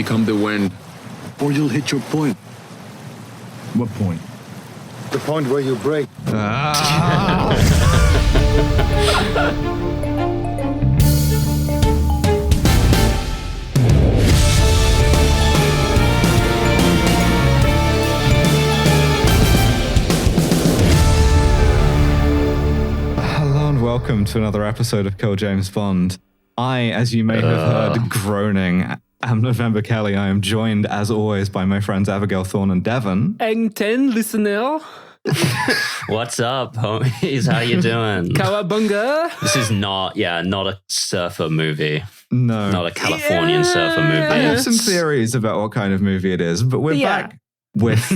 become the wind, or you'll hit your point. What point? The point where you break. Welcome to another episode of Kill James Bond. I, as you may have heard groaning, am November Kelly. I am joined, as always, by my friends Abigail, Thorne, and Devon. Engten, listener. What's up, homies? How you doing? Kawabunga. This is not a surfer movie. No. Not a Californian surfer movie. I have some theories about what kind of movie it is, but we're back with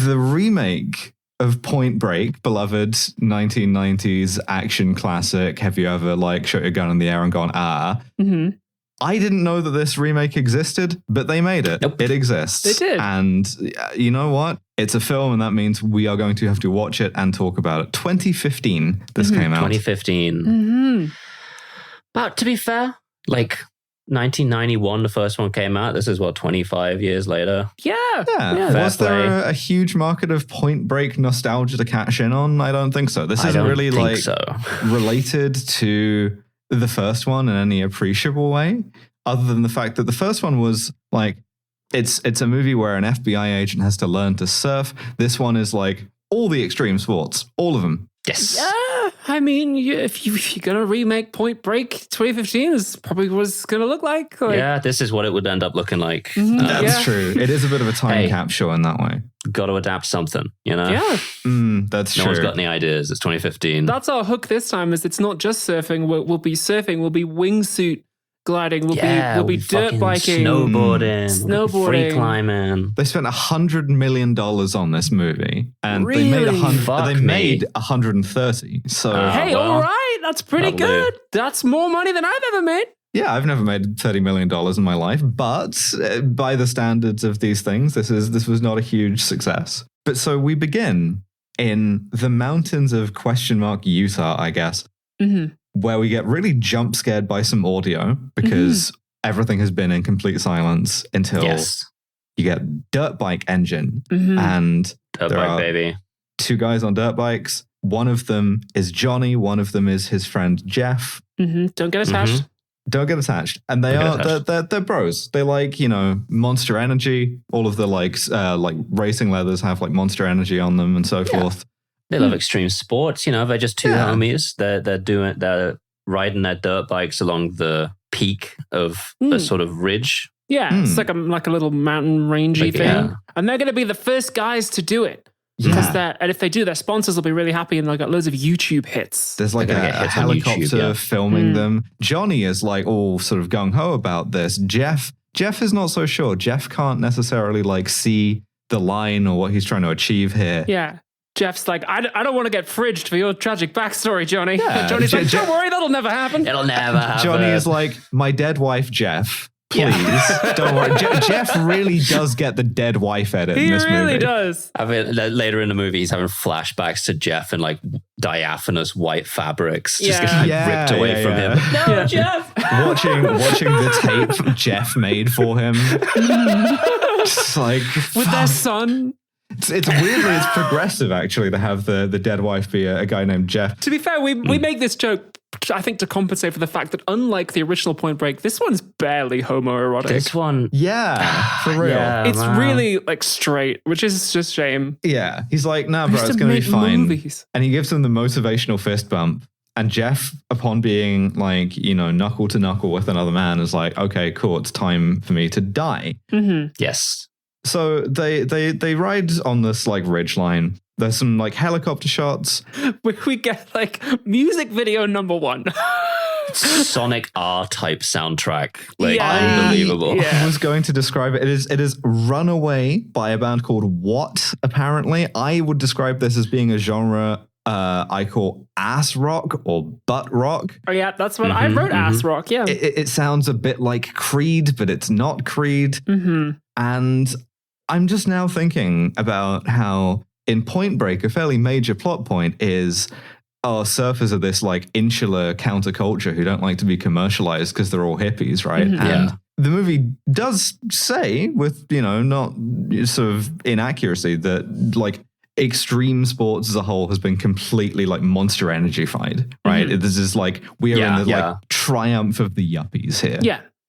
the remake of Point Break, beloved 1990s action classic. Have you ever shot your gun in the air and gone, Mm-hmm. I didn't know that this remake existed, but they made it. Nope. It exists. They did. And you know what? It's a film, and that means we are going to have to watch it and talk about it. 2015, this came out. 2015. Mm-hmm. But to be fair, 1991, the first one came out. This is 25 years later. Yeah. Was there a huge market of Point Break nostalgia to cash in on? I don't think so. This isn't really related to the first one in any appreciable way, other than the fact that the first one was it's a movie where an FBI agent has to learn to surf. This one is all the extreme sports, all of them. Yes. Yeah. I mean, if you're going to remake Point Break, 2015 is probably what it's going to look like. Yeah, this is what it would end up looking like. Mm-hmm. That's true. It is a bit of a time capsule in that way. Got to adapt something, Yeah. That's true. No one's got any ideas. It's 2015. That's our hook this time, is it's not just surfing. We'll be surfing. We'll be wingsuit gliding. We'll be dirt biking. Snowboarding. Free climbing. They spent $100 million on this movie, and Really? they made 130. So hey, all right, that's pretty good. That's more money than I've ever made. yeah, I've never made $30 million in my life, but by the standards of these things, this was not a huge success. But so we begin in the mountains of ? Utah, I guess. Mm-hmm. Where we get really jump scared by some audio because everything has been in complete silence until you get dirt bike engine and dirt bike, baby. Two guys on dirt bikes. One of them is Johnny. One of them is his friend Jeff. Mm-hmm. Don't get attached. Don't get attached. And they're bros. They Monster Energy. All of the racing leathers have Monster Energy on them and so forth. They love extreme sports, they're just two homies. They're riding their dirt bikes along the peak of a sort of ridge. Yeah, it's like a little mountain rangey thing. Yeah. And they're going to be the first guys to do it. Yeah. And if they do, their sponsors will be really happy, and they'll get loads of YouTube hits. There's a helicopter filming them. Johnny is all sort of gung-ho about this. Jeff is not so sure. Jeff can't necessarily see the line or what he's trying to achieve here. Yeah. Jeff's I don't want to get fridged for your tragic backstory, Johnny. Yeah. Johnny's don't worry, that'll never happen. It'll never happen. Johnny is my dead wife, Jeff. Please, don't worry. Jeff really does get the dead wife edit in this movie. He really does. Later in the movie, he's having flashbacks to Jeff in diaphanous white fabrics just getting ripped away from him. No, Jeff! Watching the tape Jeff made for him. Just with their son. It's weirdly, it's progressive actually to have the dead wife be a guy named Jeff. To be fair, we make this joke, I think, to compensate for the fact that unlike the original Point Break, this one's barely homoerotic. This one, for real. Yeah, it's really straight, which is just shame. Yeah, he's nah, bro, it's gonna be fine. Movies. And he gives him the motivational fist bump. And Jeff, upon being knuckle to knuckle with another man, is okay, cool, it's time for me to die. Mm-hmm. Yes. So they ride on this ridge line. There's some helicopter shots. We get music video number 1. Sonic R type soundtrack. Unbelievable. I was going to describe it. It is Runaway by a band called What, apparently. I would describe this as being a genre I call ass rock or butt rock. Oh yeah, that's what I wrote, ass rock, yeah. It sounds a bit like Creed, but it's not Creed. Mm-hmm. And I'm just now thinking about how in Point Break, a fairly major plot point is surfers are this insular counterculture who don't like to be commercialized because they're all hippies, right? Mm-hmm. And the movie does say, with, not sort of inaccuracy, that like extreme sports as a whole has been completely like Monster Energy-fied, right? This is like, we are in the like triumph of the yuppies here.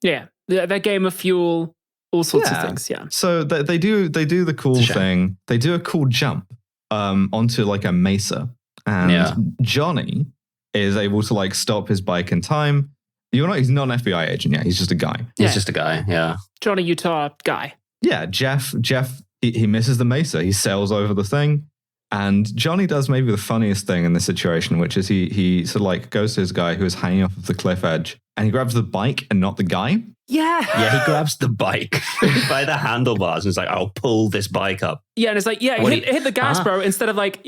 Yeah. Their game of Fuel, all sorts of things. Yeah. So they do the cool thing. They do a cool jump onto like a mesa, and Johnny is able to like stop his bike in time. He's not an FBI agent yet. He's just a guy. He's just a guy. Yeah. Johnny Utah guy. Yeah. Jeff. He misses the mesa. He sails over the thing, and Johnny does maybe the funniest thing in this situation, which is he sort of like goes to his guy who is hanging off of the cliff edge, and he grabs the bike and not the guy. Yeah, he grabs the bike by the handlebars and is like, I'll pull this bike up. Yeah, and it's like, hit the gas, bro, instead of like,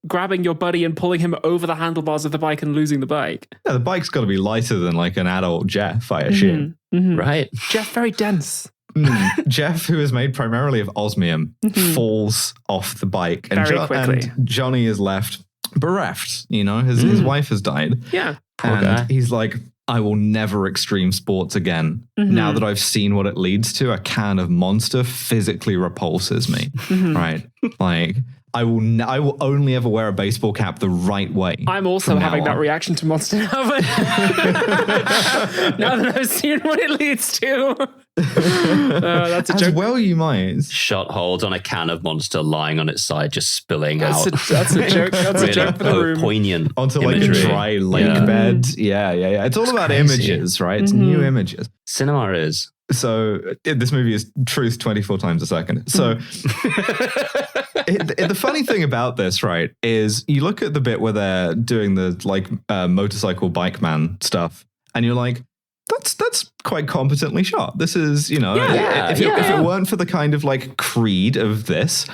grabbing your buddy and pulling him over the handlebars of the bike and losing the bike. Yeah, the bike's got to be lighter than like an adult Jeff, I assume. Right. Jeff, very dense. Jeff, who is made primarily of osmium, falls off the bike. Very quickly. And Johnny is left bereft. His wife has died. Yeah. And he's like, I will never extreme sports again. Now that I've seen what it leads to, a can of Monster physically repulses me. Right? Like, I will only ever wear a baseball cap the right way. I'm also having that reaction to Monster now, but now that I've seen what it leads to. That's a joke. As well you might. Shot holes on a can of Monster lying on its side, just spilling out. That's a joke. That's really a joke for the room. Poignant onto imagery. Like a dry lake bed. Yeah. It's all about crazy. images, right? It's new images. Cinema is. So this movie is truth 24 times a second. So the funny thing about this, right, is you look at the bit where they're doing the like motorcycle bike man stuff, and you're like, that's quite competently shot. This is, if it weren't for the kind of like creed of this,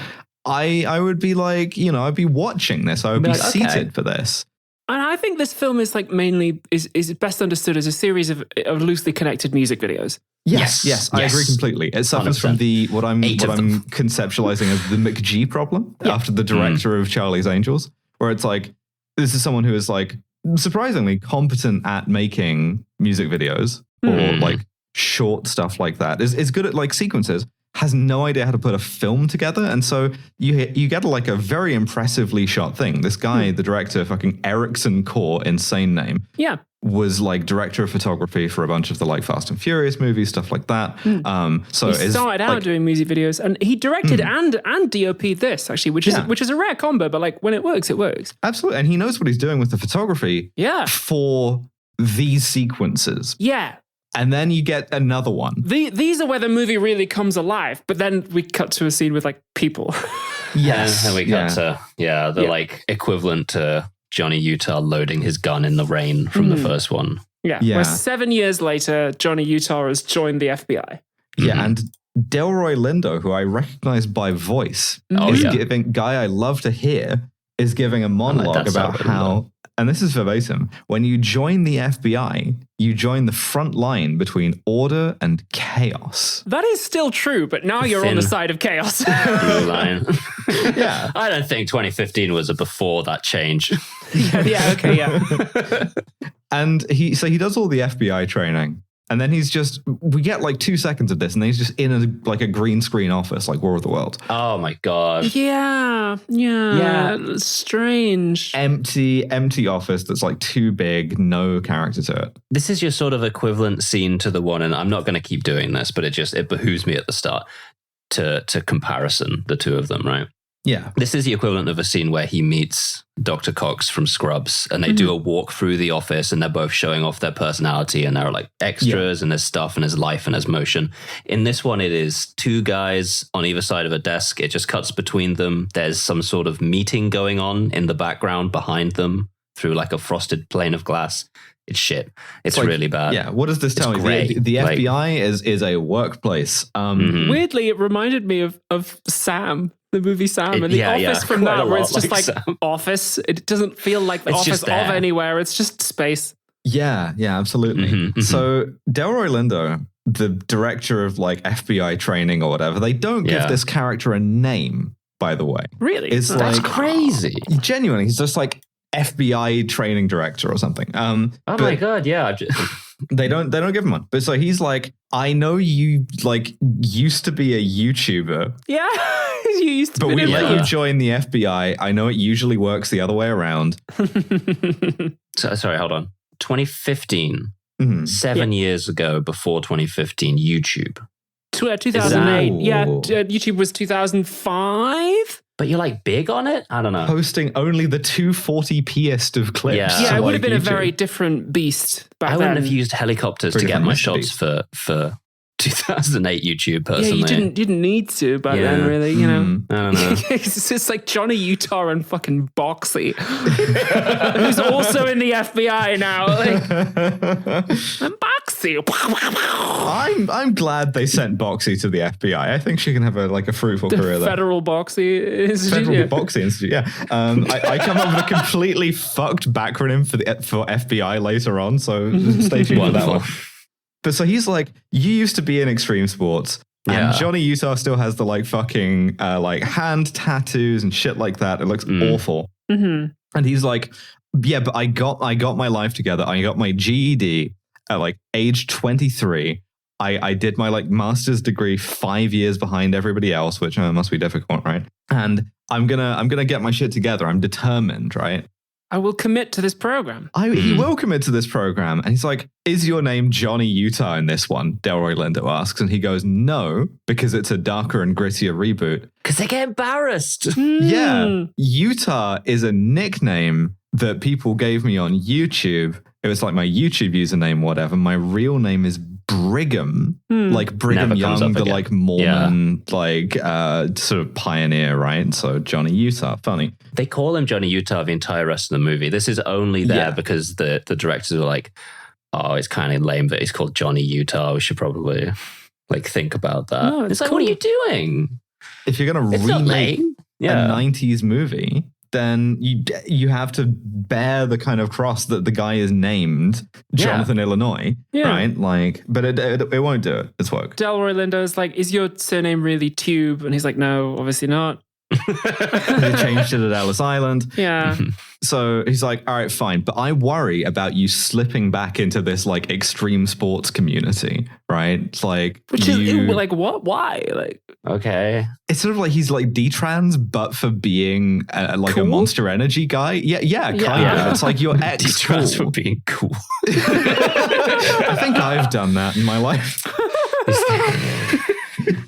I would be like, I'd be watching this. I would be seated for this. And I think this film is like mainly is best understood as a series of loosely connected music videos. Yes, I agree completely. It suffers 100%. From what I'm conceptualizing as the McG problem after the director of Charlie's Angels, where it's like, this is someone who is like surprisingly competent at making music videos or like short stuff like that. Is good at like sequences, has no idea how to put a film together. And so you get like a very impressively shot thing. This guy, the director, fucking Erickson Core, insane name. Yeah. Was like director of photography for a bunch of the like Fast and Furious movies, stuff like that. So he started out doing music videos, and he directed and DOP'd this actually, which is a rare combo, but like when it works, it works. Absolutely. And he knows what he's doing with the photography for these sequences. Yeah. And then you get another one. These are where the movie really comes alive, but then we cut to a scene with like people. Yes. And we cut to the like equivalent to Johnny Utah loading his gun in the rain from the first one. Yeah. Where 7 years later, Johnny Utah has joined the FBI. Yeah, and Delroy Lindo, who I recognize by voice, is giving, guy I love to hear, is giving a monologue about how, and this is verbatim, when you join the FBI, you join the front line between order and chaos. That is still true, but now you're on the side of chaos. Line. Yeah. I don't think 2015 was a before that change. And he does all the FBI training. And then we get like 2 seconds of this, and then he's just in a green screen office, like War of the Worlds. Oh my God. Yeah. Strange. Empty office that's like too big, no character to it. This is your sort of equivalent scene to the one, and I'm not going to keep doing this, but it behooves me at the start to comparison the two of them, right? Yeah. This is the equivalent of a scene where he meets Dr. Cox from Scrubs, and they do a walk through the office, and they're both showing off their personality, and there are like extras and there's stuff and there's life and there's motion. In this one, it is two guys on either side of a desk. It just cuts between them. There's some sort of meeting going on in the background behind them through like a frosted pane of glass. It's shit. It's like, really bad. Yeah. What does this tell you? The FBI is a workplace. Weirdly, it reminded me of Sam. The movie Sam and the office from that, where it's just like office. It doesn't feel like the office of anywhere. It's just space. Yeah, absolutely. So Delroy Lindo, the director of like FBI training or whatever, they don't give this character a name, by the way. Really? That's crazy. Genuinely, he's just like FBI training director or something. My God, yeah. They don't give him one. But so he's like, I know you like used to be a YouTuber. Yeah. You used to but be. But we let you join the FBI. I know it usually works the other way around. Sorry, hold on. 2015. 7 years ago, before 2015, YouTube. 2008. YouTube was 2005. But you're like big on it? I don't know. Posting only the 240p'est of clips. Yeah, it would have been a very different beast back then. I wouldn't have used helicopters to get my shots for 2008 YouTube personally. Yeah, you didn't need to back then, really. You know, I don't know. it's like Johnny Utah and fucking Boxy, who's also in the FBI now. Like, I'm Boxy. I'm glad they sent Boxy to the FBI. I think she can have a fruitful career there. Federal Boxy Institute. Federal Boxy Institute. Yeah. I come up with a completely fucked backronym for FBI later on. So stay tuned for that one. But so he's like, you used to be in extreme sports. And Johnny Utah still has the fucking hand tattoos and shit like that. It looks awful. Mm-hmm. And he's like, yeah, but I got my life together. I got my GED at age 23. I did my master's degree 5 years behind everybody else, which must be difficult, right? And I'm gonna get my shit together. I'm determined, right? I will commit to this program. He will commit to this program. And he's like, is your name Johnny Utah in this one? Delroy Lindo asks. And he goes, no, because it's a darker and grittier reboot. Because they get embarrassed. Yeah. Utah is a nickname that people gave me on YouTube. It was my YouTube username, whatever. My real name is Brigham, Brigham Never Young, the Mormon, sort of pioneer, right? So Johnny Utah, funny. They call him Johnny Utah the entire rest of the movie. This is only there because the directors were like, oh, it's kind of lame that he's called Johnny Utah. We should probably think about that. No, it's cool. what are you doing? If you're going to remake a 90s movie, then you have to bear the kind of cross that the guy is named Jonathan Illinois, right? But it won't do it. It's woke. Delroy Lindo is like, is your surname really Tube? And he's like, no, obviously not. They changed it at Ellis Island. Yeah. So he's like, all right, fine. But I worry about you slipping back into this extreme sports community, right? It's which is what? Why? Okay. It's sort of he's D-trans, but for being cool? a Monster Energy guy. Yeah, kind of. It's you're D-trans for being cool. I think I've done that in my life.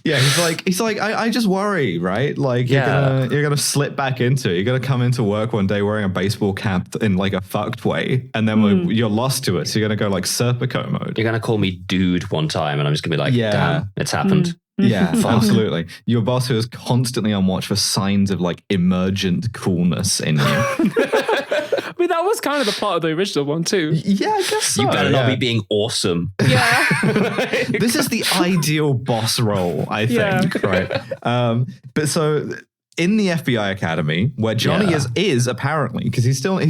Yeah, he's like, I just worry, right? You're gonna slip back into it. You're gonna come into work one day wearing a baseball cap in a fucked way, and then you're lost to it. So you're gonna go Serpico mode. You're gonna call me dude one time, and I'm just gonna be like, damn, it's happened. Yeah, absolutely. Your boss who is constantly on watch for signs of emergent coolness in you. I mean, that was kind of the plot of the original one too. Yeah, I guess so. You better not be being awesome. Yeah. This is the ideal boss role, I think, right? But so in the FBI Academy, where Johnny is apparently, because he's still a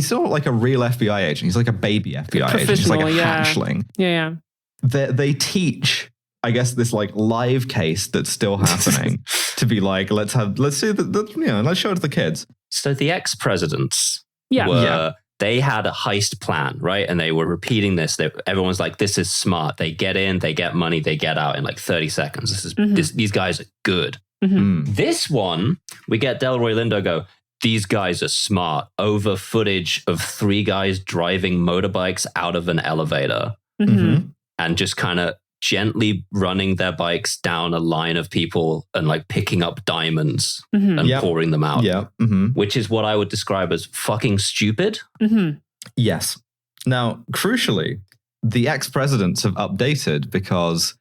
real FBI agent. He's like a baby FBI agent. He's like a hatchling. Yeah. They teach, I guess, this live case that's still happening to be let's see let's show it to the kids. So the ex-presidents they had a heist plan, right? And they were repeating this. Everyone's like, this is smart. They get in, they get money, they get out in 30 seconds. These guys are good. Mm-hmm. This one, we get Delroy Lindo go, these guys are smart. Over footage of 3 guys driving motorbikes out of an elevator and just kind of gently running their bikes down a line of people and picking up diamonds and pouring them out. Yeah. Which is what I would describe as fucking stupid. Yes. Now, crucially, the ex-presidents have updated because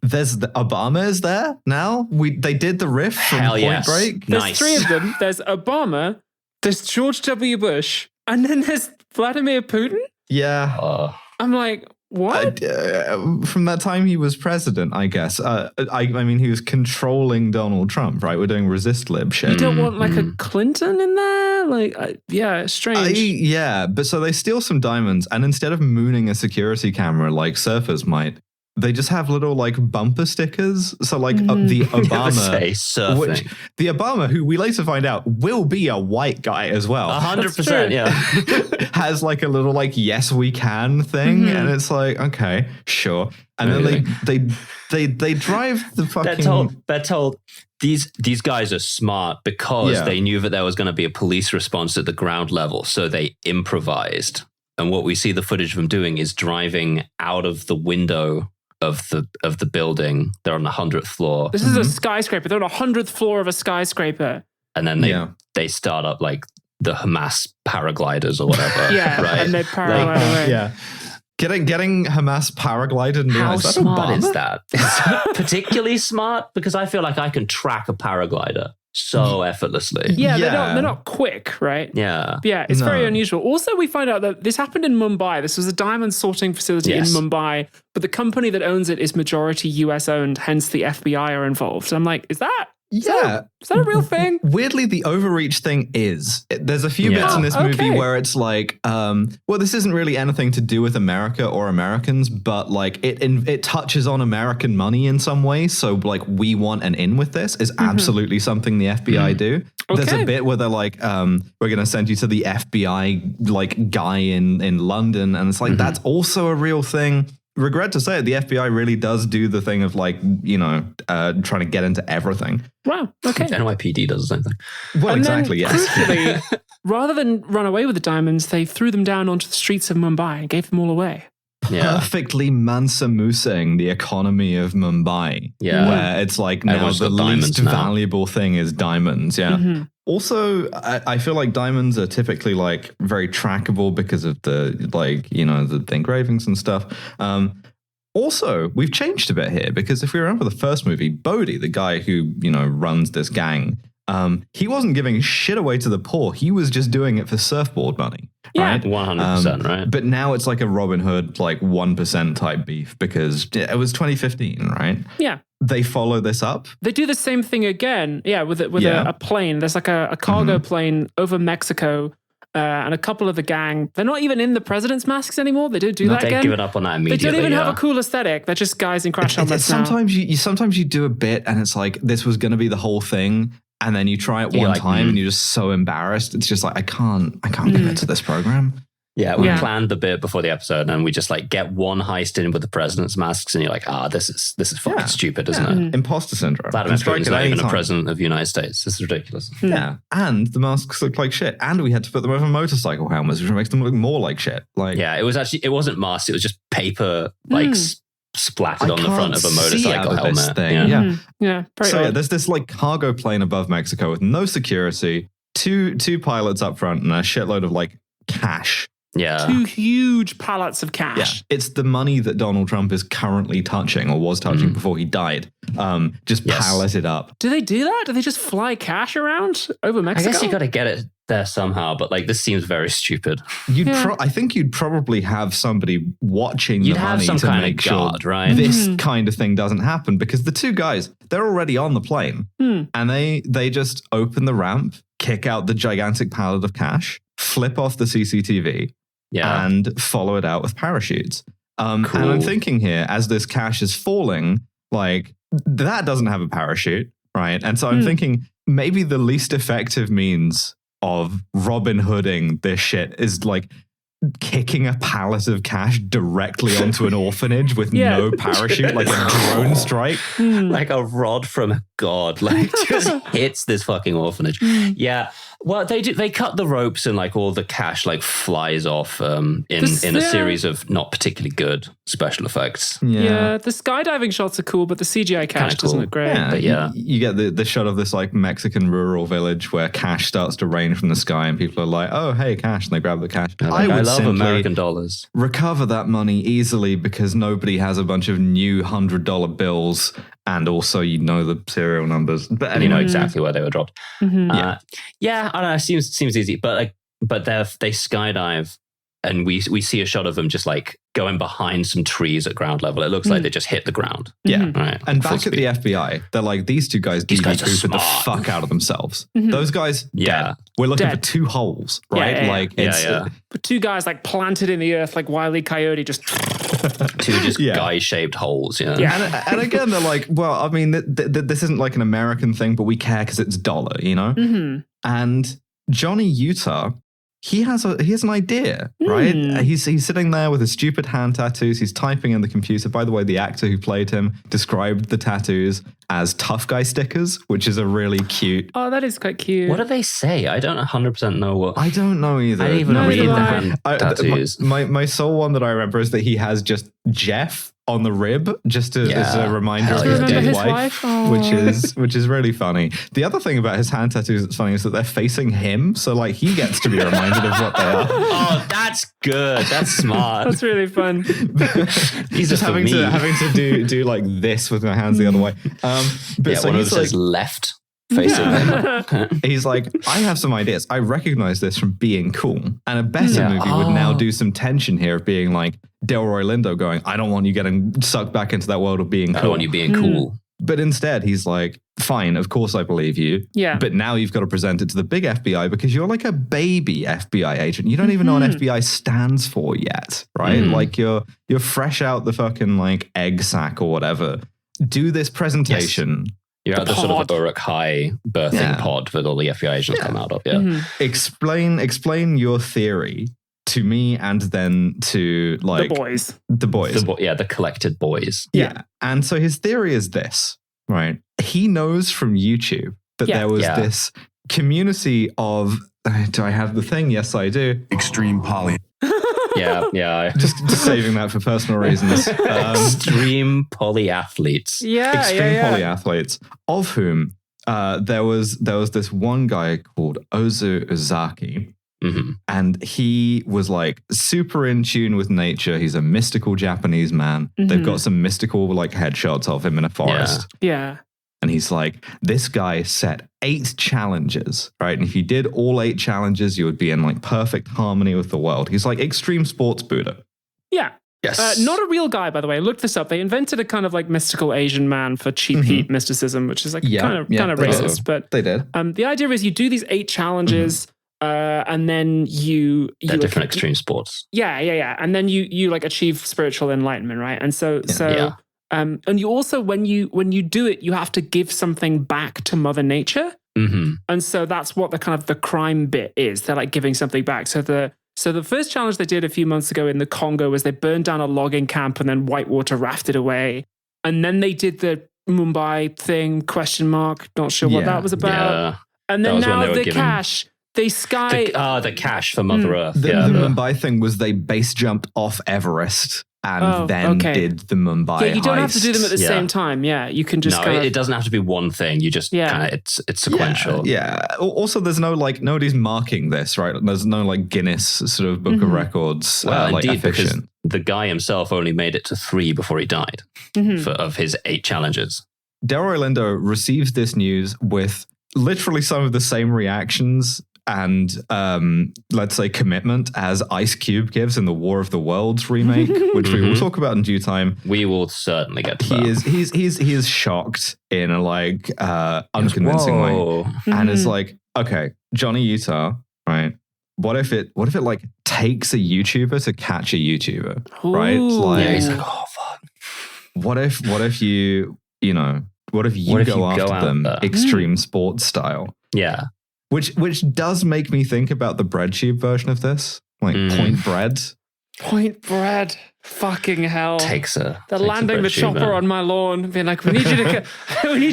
there's Obama is there now. They did the riff from Point Break. There's 3 of them. There's Obama, there's George W. Bush, and then there's Vladimir Putin. Yeah. I'm like, what? From that time he was president, I guess. I mean, he was controlling Donald Trump, right? We're doing resist lib shit. You don't want a Clinton in there? Strange. But so they steal some diamonds, and instead of mooning a security camera like surfers might, they just have little like bumper stickers. So like the Obama, the Obama, who we later find out will be a white guy as well. 100%, yeah. Has like a little like yes we can thing, and it's like okay, sure. And then they drive the fucking. They're told these guys are smart because they knew that there was going to be a police response at the ground level, so they improvised. And what we see the footage of them doing is driving out of the window of the building. They're on the 100th floor. This is a skyscraper. They're on the 100th floor of a skyscraper. And then they start up like the Hamas paragliders or whatever. Right? And they paraglide away. Yeah. Getting Hamas paraglided and how smart is that? Particularly smart because I feel like I can track a paraglider so effortlessly. Yeah, they're not quick, right? Yeah. Yeah, it's very unusual. Also, we find out that this happened in Mumbai. This was a diamond sorting facility in Mumbai, but the company that owns it is majority US owned, hence the FBI are involved. So I'm like, is that Is that a real thing? Weirdly, the overreach thing is. There's a few bits in this movie where it's like, well, this isn't really anything to do with America or Americans, but like it touches on American money in some way. So like, we want an in with this is absolutely something the FBI do. Okay. There's a bit where they're like, we're going to send you to the FBI like guy in London. And it's like, that's also a real thing. Regret to say it, the FBI really does do the thing of like, trying to get into everything. Wow. Okay. NYPD does the same thing. Well, and exactly, yes. Crucially, rather than run away with the diamonds, they threw them down onto the streets of Mumbai and gave them all away. Yeah. Perfectly Mansa Musing the economy of Mumbai. Yeah. Where it's like now the least valuable thing is diamonds. Yeah. Mm-hmm. Also, I feel like diamonds are typically like very trackable because of the like, the engravings and stuff. Also, we've changed a bit here because if we remember the first movie, Bodhi, the guy who, runs this gang, he wasn't giving shit away to the poor. He was just doing it for surfboard money. Yeah, right? 100%, right? But now it's like a Robin Hood, like 1% type beef because it was 2015, right? Yeah. They follow this up. They do the same thing again. Yeah, with a plane. There's like a cargo plane over Mexico. And a couple of the gang, they're not even in the president's masks anymore. They don't do that again. They've given up on that immediately. They don't even have a cool aesthetic. They're just guys in crash helmets now. Sometimes you do a bit and it's like, this was going to be the whole thing. And then you try it one time and you're just so embarrassed. It's just like, I can't commit to this program. Yeah, we planned the bit before the episode and we just like get one heist in with the president's masks and you're like, this is fucking stupid, isn't it? Imposter syndrome. Vladimir Putin's not even a president of the United States. This is ridiculous. Yeah, and the masks look like shit. And we had to put them over motorcycle helmets, which makes them look more like shit. Like, yeah, it wasn't masks. It was just paper, like splattered on the front of a motorcycle helmet. Thing. Yeah. There's this like cargo plane above Mexico with no security, two pilots up front, and a shitload of like cash. Yeah. 2 huge pallets of cash. Yeah. It's the money that Donald Trump is currently touching or was touching before he died. Just palleted up. Do they do that? Do they just fly cash around over Mexico? I guess you got to get it there somehow, but like this seems very stupid. I think you'd probably have somebody watching the money to make sure this kind of thing doesn't happen because the two guys, they're already on the plane and they just open the ramp, kick out the gigantic pallet of cash, flip off the CCTV, and follow it out with parachutes. And I'm thinking here, as this cash is falling, like, that doesn't have a parachute, right? And so I'm thinking maybe the least effective means of Robin Hooding this shit is like kicking a pallet of cash directly onto an orphanage with no parachute, like a drone strike. Like a rod from God, like just hits this fucking orphanage. Yeah. Well, they cut the ropes and like all the cash like flies off in a series of not particularly good special effects. Yeah, the skydiving shots are cool, but the CGI cash doesn't look great. Yeah, but you get the shot of this like Mexican rural village where cash starts to rain from the sky and people are like, oh, hey, cash, and they grab the cash. I love American dollars. Recover that money easily because nobody has a bunch of new $100 bills. And also, the serial numbers, but anyway, you know exactly where they were dropped. I don't know. It seems easy, but they skydive, and we see a shot of them just like going behind some trees at ground level. It looks like they just hit the ground. Yeah, right. And back at the FBI, they're like, these two guys DD the fuck out of themselves. Those guys, dead. We're looking for 2 holes, right? But 2 guys like planted in the earth like Wile E. Coyote, just Two just guy-shaped holes. Yeah. And again, they're like, well, I mean, this isn't like an American thing, but we care because it's dollar, you know? Mm-hmm. And Johnny Utah, he has an idea, right? He's sitting there with his stupid hand tattoos. He's typing in the computer. By the way, the actor who played him described the tattoos as tough guy stickers, which is a really cute. Oh, that is quite cute. What do they say? I don't 100% know what. I don't know either. I didn't even read the hand tattoos. My sole one that I remember is that he has just Jeff on the rib, just as a reminder of his dead wife, which is really funny. The other thing about his hand tattoos that's funny is that they're facing him, so like he gets to be reminded of what they are. Oh, that's good. That's smart. That's really fun. He's just having to do like this with my hands the other way. But so one of them says left. Facing him. He's like, I have some ideas. I recognize this from Being Cool. And a better movie would now do some tension here of being like Delroy Lindo going, I don't want you getting sucked back into that world of being cool. I don't want you being cool. But instead, he's like, fine, of course I believe you. Yeah. But now you've got to present it to the big FBI because you're like a baby FBI agent. You don't even know what FBI stands for yet, right? Like you're fresh out the fucking like egg sack or whatever. Do this presentation. Yes. You're at the sort of Uruk High birthing pod that all the FBI agents come out of. Yeah. Mm-hmm. Explain your theory to me and then to like the boys. The collected boys. Yeah. And so his theory is this, right? He knows from YouTube that there was this community of, do I have the thing? Yes, I do. Extreme poly. Yeah. Just saving that for personal reasons. Extreme polyathletes. Extreme polyathletes, of whom there was this one guy called Ozu Uzaki. Mm-hmm. And he was like super in tune with nature. He's a mystical Japanese man. Mm-hmm. They've got some mystical like headshots of him in a forest. Yeah. And he's like, this guy set 8 challenges, right? And if you did all 8 challenges, you would be in like perfect harmony with the world. He's like extreme sports Buddha. Yeah. Yes. Not a real guy, by the way. I looked this up. They invented a kind of like mystical Asian man for cheap heat mysticism, which is like kind of racist. But they did. The idea is you do these 8 challenges, and then they're different extreme sports. Yeah. And then you like achieve spiritual enlightenment, right? And so. And you also, when you do it, you have to give something back to Mother Nature. Mm-hmm. And so that's what the kind of the crime bit is. They're like giving something back. So the first challenge they did a few months ago in the Congo was they burned down a logging camp and then whitewater rafted away. And then they did the Mumbai thing, ? Not sure what that was about. Yeah. And then now the cash. They the cash for Mother Earth. The Mumbai thing was they base jumped off Everest and did the Mumbai Yeah, you don't heist. have to do them at the same time. Yeah, you can just it doesn't have to be one thing. You just kind of, it's sequential. Yeah. Also, there's no like, nobody's marking this, right? There's no like Guinness sort of book of records. Well, like indeed, because efficient. the guy himself only made it to 3 before he died of his 8 challenges. Delroy Lindo receives this news with literally some of the same reactions and let's say commitment as Ice Cube gives in the War of the Worlds remake, which we will talk about in due time. We will certainly get to that. He is shocked in a like unconvincing way, and it's like, okay, Johnny Utah, right? What if it like takes a YouTuber to catch a YouTuber, right? Like, he's like, oh fuck. What if you go after them extreme sports style? Yeah. Which does make me think about the breadtube version of this, like Point Bread. Point Bread. Fucking hell. They're landing the chopper on my lawn, being like, we need you to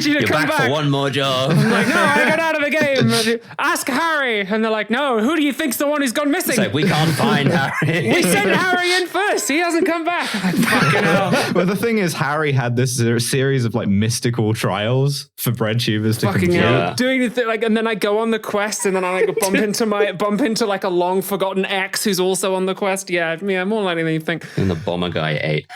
You're come back. for one more job. I'm like, no, I got out of the game. Ask Harry. And they're like, no, who do you think's the one who's gone missing? It's like, we can't find Harry. We sent Harry in first. He hasn't come back. I'm like, fucking hell. But the thing is, Harry had this series of like mystical trials for breadtubers to complete. Hell. Doing the thing, like, and then I go on the quest, and then I like bump into like a long forgotten ex who's also on the quest. Yeah, more likely than you think. And the bomber guy ate.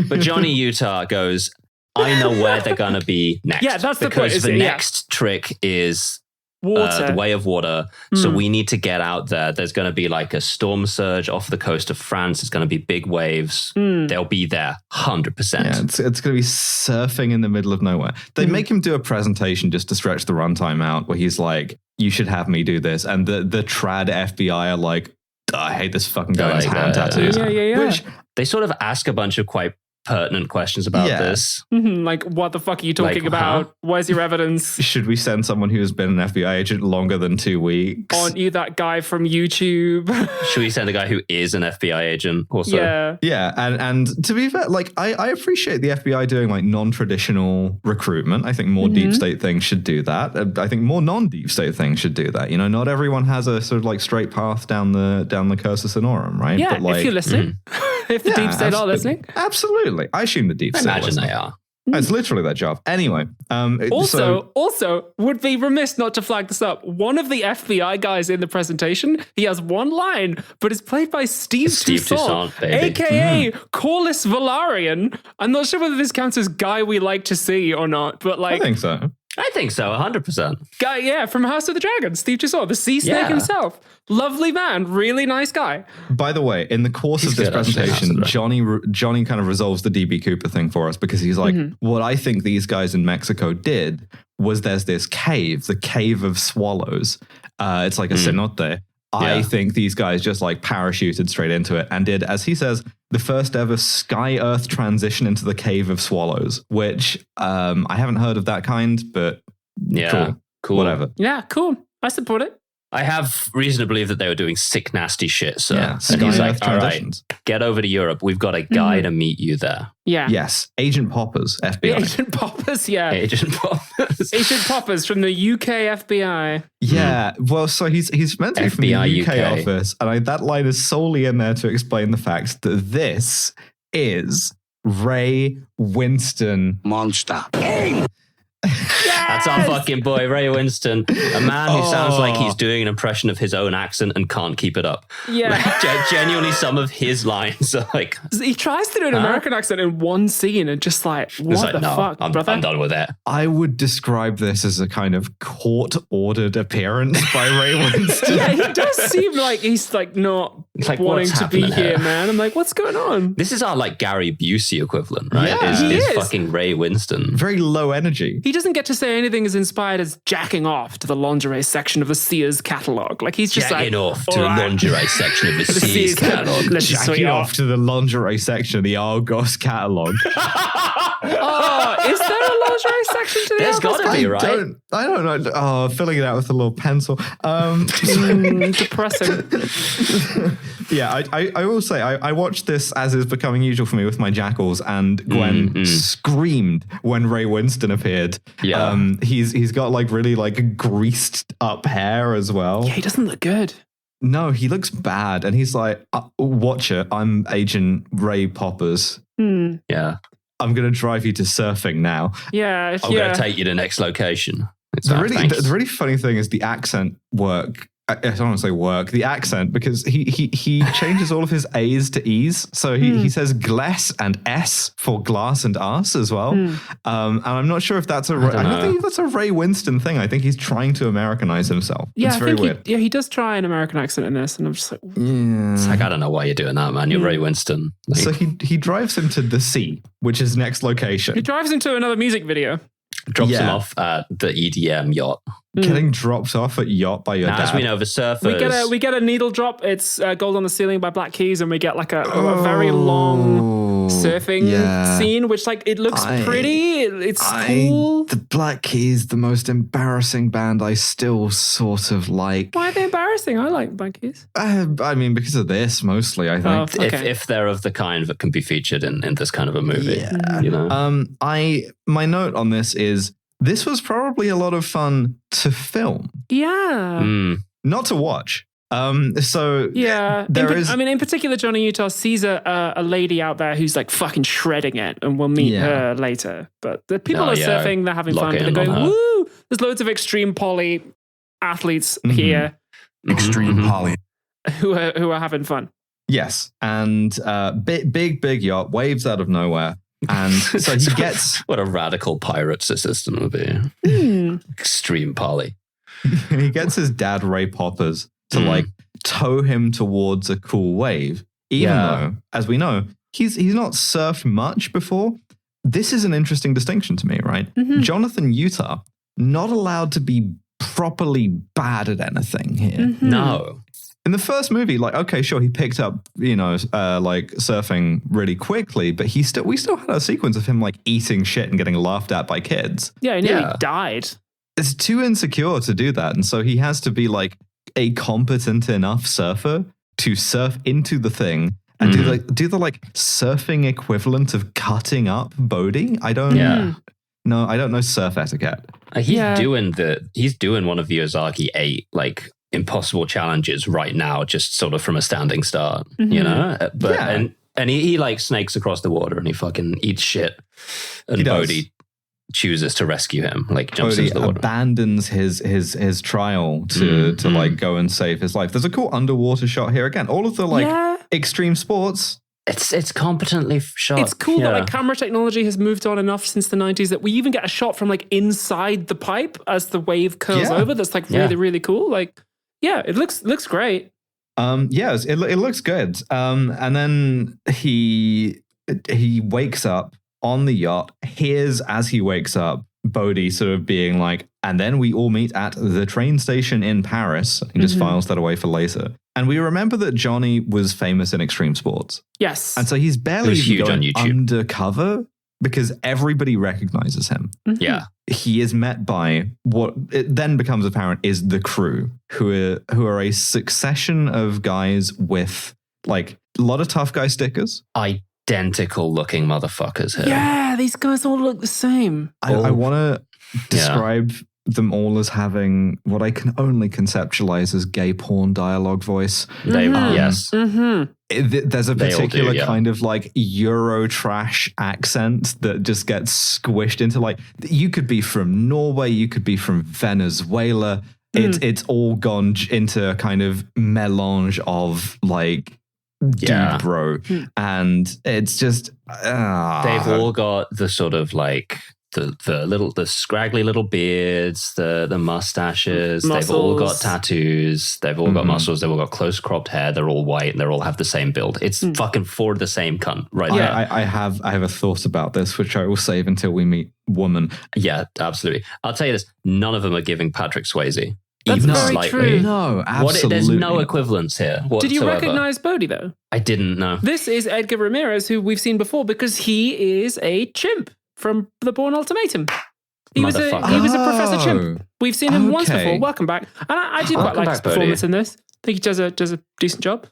But Johnny Utah goes, I know where they're going to be next. Yeah, that's the point. Because the next trick is water. The way of water. So we need to get out there. There's going to be like a storm surge off the coast of France. It's going to be big waves. They'll be there 100%. Yeah, it's going to be surfing in the middle of nowhere. They make him do a presentation just to stretch the runtime out where he's like, you should have me do this. And the trad FBI are like, I hate this fucking guy and his hand tattoos. Yeah. Which they sort of ask a bunch of quite pertinent questions about this. Like, what the fuck are you talking about? Where's your evidence? Should we send someone who has been an FBI agent longer than 2 weeks? Aren't you that guy from YouTube? Should we send a guy who is an FBI agent also? Yeah. And to be fair, like I appreciate the FBI doing like non-traditional recruitment. I think more deep state things should do that. I think more non-deep state things should do that. You know, not everyone has a sort of like straight path down the Cursus Honorum, right? Yeah, but like, if you're listening. If the deep state are listening. Absolutely. I assume the deep state Imagine they are. It's literally their job. Anyway. Also, would be remiss not to flag this up. One of the FBI guys in the presentation, he has one line, but is played by Steve Toussaint, a.k.a. Corliss Valarian. I'm not sure whether this counts as guy we like to see or not, but like... I think so. 100%. Guy, from House of the Dragon, Steve Toussaint, the sea snake himself. Lovely man, really nice guy. By the way, in the course of this presentation, Johnny kind of resolves the DB Cooper thing for us because he's like, what I think these guys in Mexico did was there's this cave, the Cave of Swallows. It's like a cenote. I think these guys just like parachuted straight into it and did, as he says, the first ever sky-earth transition into the Cave of Swallows, which I haven't heard of that kind, but cool. Whatever. Yeah, cool. I support it. I have reason to believe that they were doing sick, nasty shit. So and he's like, all right, get over to Europe. We've got a guy to meet you there. Yeah. Yes. Agent Poppers, FBI. Agent Poppers, yeah. Agent Poppers. Agent Poppers from the UK FBI. Yeah. Well, so he's meant to be from the UK office. And that line is solely in there to explain the fact that this is Ray Winston. Monster. That's our fucking boy, Ray Winston. A man who sounds like he's doing an impression of his own accent and can't keep it up. Yeah. Like, genuinely, some of his lines are like... He tries to do an American accent in one scene and just like, what the fuck, brother? I'm done with it. I would describe this as a kind of court-ordered appearance by Ray Winston. Yeah, he does seem like he's like not wanting to be here, man. I'm like, what's going on? This is our like Gary Busey equivalent, right? Yeah, he is fucking Ray Winston. Very low energy. He doesn't get to say anything as inspired as jacking off to the lingerie section of the Sears catalog. Like he's just jacking off to the lingerie section of the Sears catalog. Jacking off to the lingerie section of the Argos catalog. Oh, is there a lingerie section to the There's got to be, right? I don't know. Oh, filling it out with a little pencil. Depressing. Yeah, I will say I watched this, as is becoming usual for me, with my jackals, and Gwen screamed when Ray Winston appeared. Yeah. He's got like really like greased up hair as well. Yeah, he doesn't look good. No, he looks bad, and he's like, watch it, I'm Agent Ray Poppers. Yeah. I'm going to drive you to surfing now. Yeah. I'm going to take you to the next location. The really funny thing is the accent work. I don't want to say work, the accent, because he changes all of his A's to E's. So he says glass and S for glass and us as well. And I'm not sure if that's I don't think that's a Ray Winston thing. I think he's trying to Americanize himself. Yeah, it's very weird. He does try an American accent in this. And I'm just like, It's like, I don't know why you're doing that, man. You're Ray Winston. Like, so he drives him to the sea, which is next location. He drives into another music video. Drops him off at the EDM yacht. Getting dropped off at yacht by your dad. As we know, the surfers... We get a needle drop. It's Gold on the Ceiling by Black Keys, and we get like a very long surfing scene, which like it looks pretty. It's cool. The Black Keys, the most embarrassing band I still sort of like. Why are they embarrassing? I like Black Keys. I mean, because of this mostly, I think. Oh, okay. If they're of the kind that can be featured in this kind of a movie. Yeah. You know? My note on this is, this was probably a lot of fun to film. Yeah. Not to watch. So yeah, in particular, Johnny Utah sees a lady out there who's like fucking shredding it, and we'll meet her later. But the people are surfing, they're having fun, but they're going, woo! There's loads of extreme poly athletes here. Extreme poly. Who are having fun. Yes. And big yacht, waves out of nowhere. And so he gets... What a radical pirate's assistant would be. Extreme poly. He gets his dad, Ray Poppers, to like tow him towards a cool wave. Even though, as we know, he's not surfed much before. This is an interesting distinction to me, right? Jonathan Utah, not allowed to be properly bad at anything here. No. In the first movie, like, okay, sure, he picked up, like surfing really quickly, but we still had a sequence of him like eating shit and getting laughed at by kids. Yeah, he nearly died. It's too insecure to do that. And so he has to be like a competent enough surfer to surf into the thing and do the like surfing equivalent of cutting up Bodhi. I don't know surf etiquette. He's doing one of the Ozaki 8 like impossible challenges right now, just sort of from a standing start, but and he like snakes across the water and he fucking eats shit, and Bodhi chooses to rescue him, like jumps into the water, abandons his trial to like go and save his life. There's a cool underwater shot here again. All of the like extreme sports. It's competently shot. It's cool that like camera technology has moved on enough since the 90s that we even get a shot from like inside the pipe as the wave curls over. That's like really, really cool. Like, yeah, it looks great. It looks good. And then he wakes up on the yacht, hears as he wakes up Bodhi sort of being like, and then we all meet at the train station in Paris. He just files that away for later. And we remember that Johnny was famous in extreme sports. Yes. And so he's barely going undercover because everybody recognizes him. Yeah. He is met by what it then becomes apparent is the crew, who are a succession of guys with like a lot of tough guy stickers. Identical looking motherfuckers here. Yeah, these guys all look the same. I want to describe them all as having what I can only conceptualize as gay porn dialogue voice. Yes. There's a particular kind of like Euro trash accent that just gets squished into like, you could be from Norway, you could be from Venezuela. It's all gone into a kind of melange of like dude bro. And it's just they've all got the sort of like the scraggly little beards, the mustaches. Muscles. They've all got tattoos. They've all got muscles. They've all got close cropped hair. They're all white and they all have the same build. It's fucking for the same cunt right there. I have a thought about this, which I will save until we meet Woman. Yeah, absolutely. I'll tell you this: none of them are giving Patrick Swayze. That's even very slightly. true. No, absolutely. There's no equivalence here whatsoever. Did you recognize Bodhi though? I didn't know. This is Edgar Ramirez, who we've seen before because he is a chimp from The Bourne Ultimatum. He was a Professor Chimp. We've seen him once before. Welcome back. And I do quite like his performance in this. I think he does a decent job.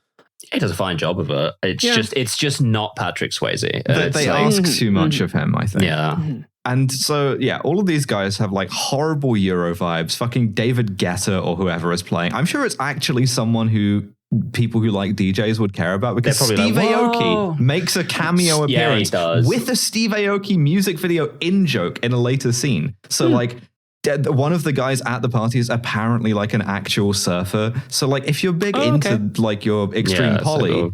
He does a fine job of it. It's just not Patrick Swayze. They ask too much of him, I think. Yeah. And so, all of these guys have like horrible Euro vibes. Fucking David Guetta or whoever is playing. I'm sure it's actually someone who people who like DJs would care about because Steve Aoki makes a cameo appearance with a Steve Aoki music video in-joke in a later scene. So like one of the guys at the party is apparently like an actual surfer. So like if you're big into like your extreme poly,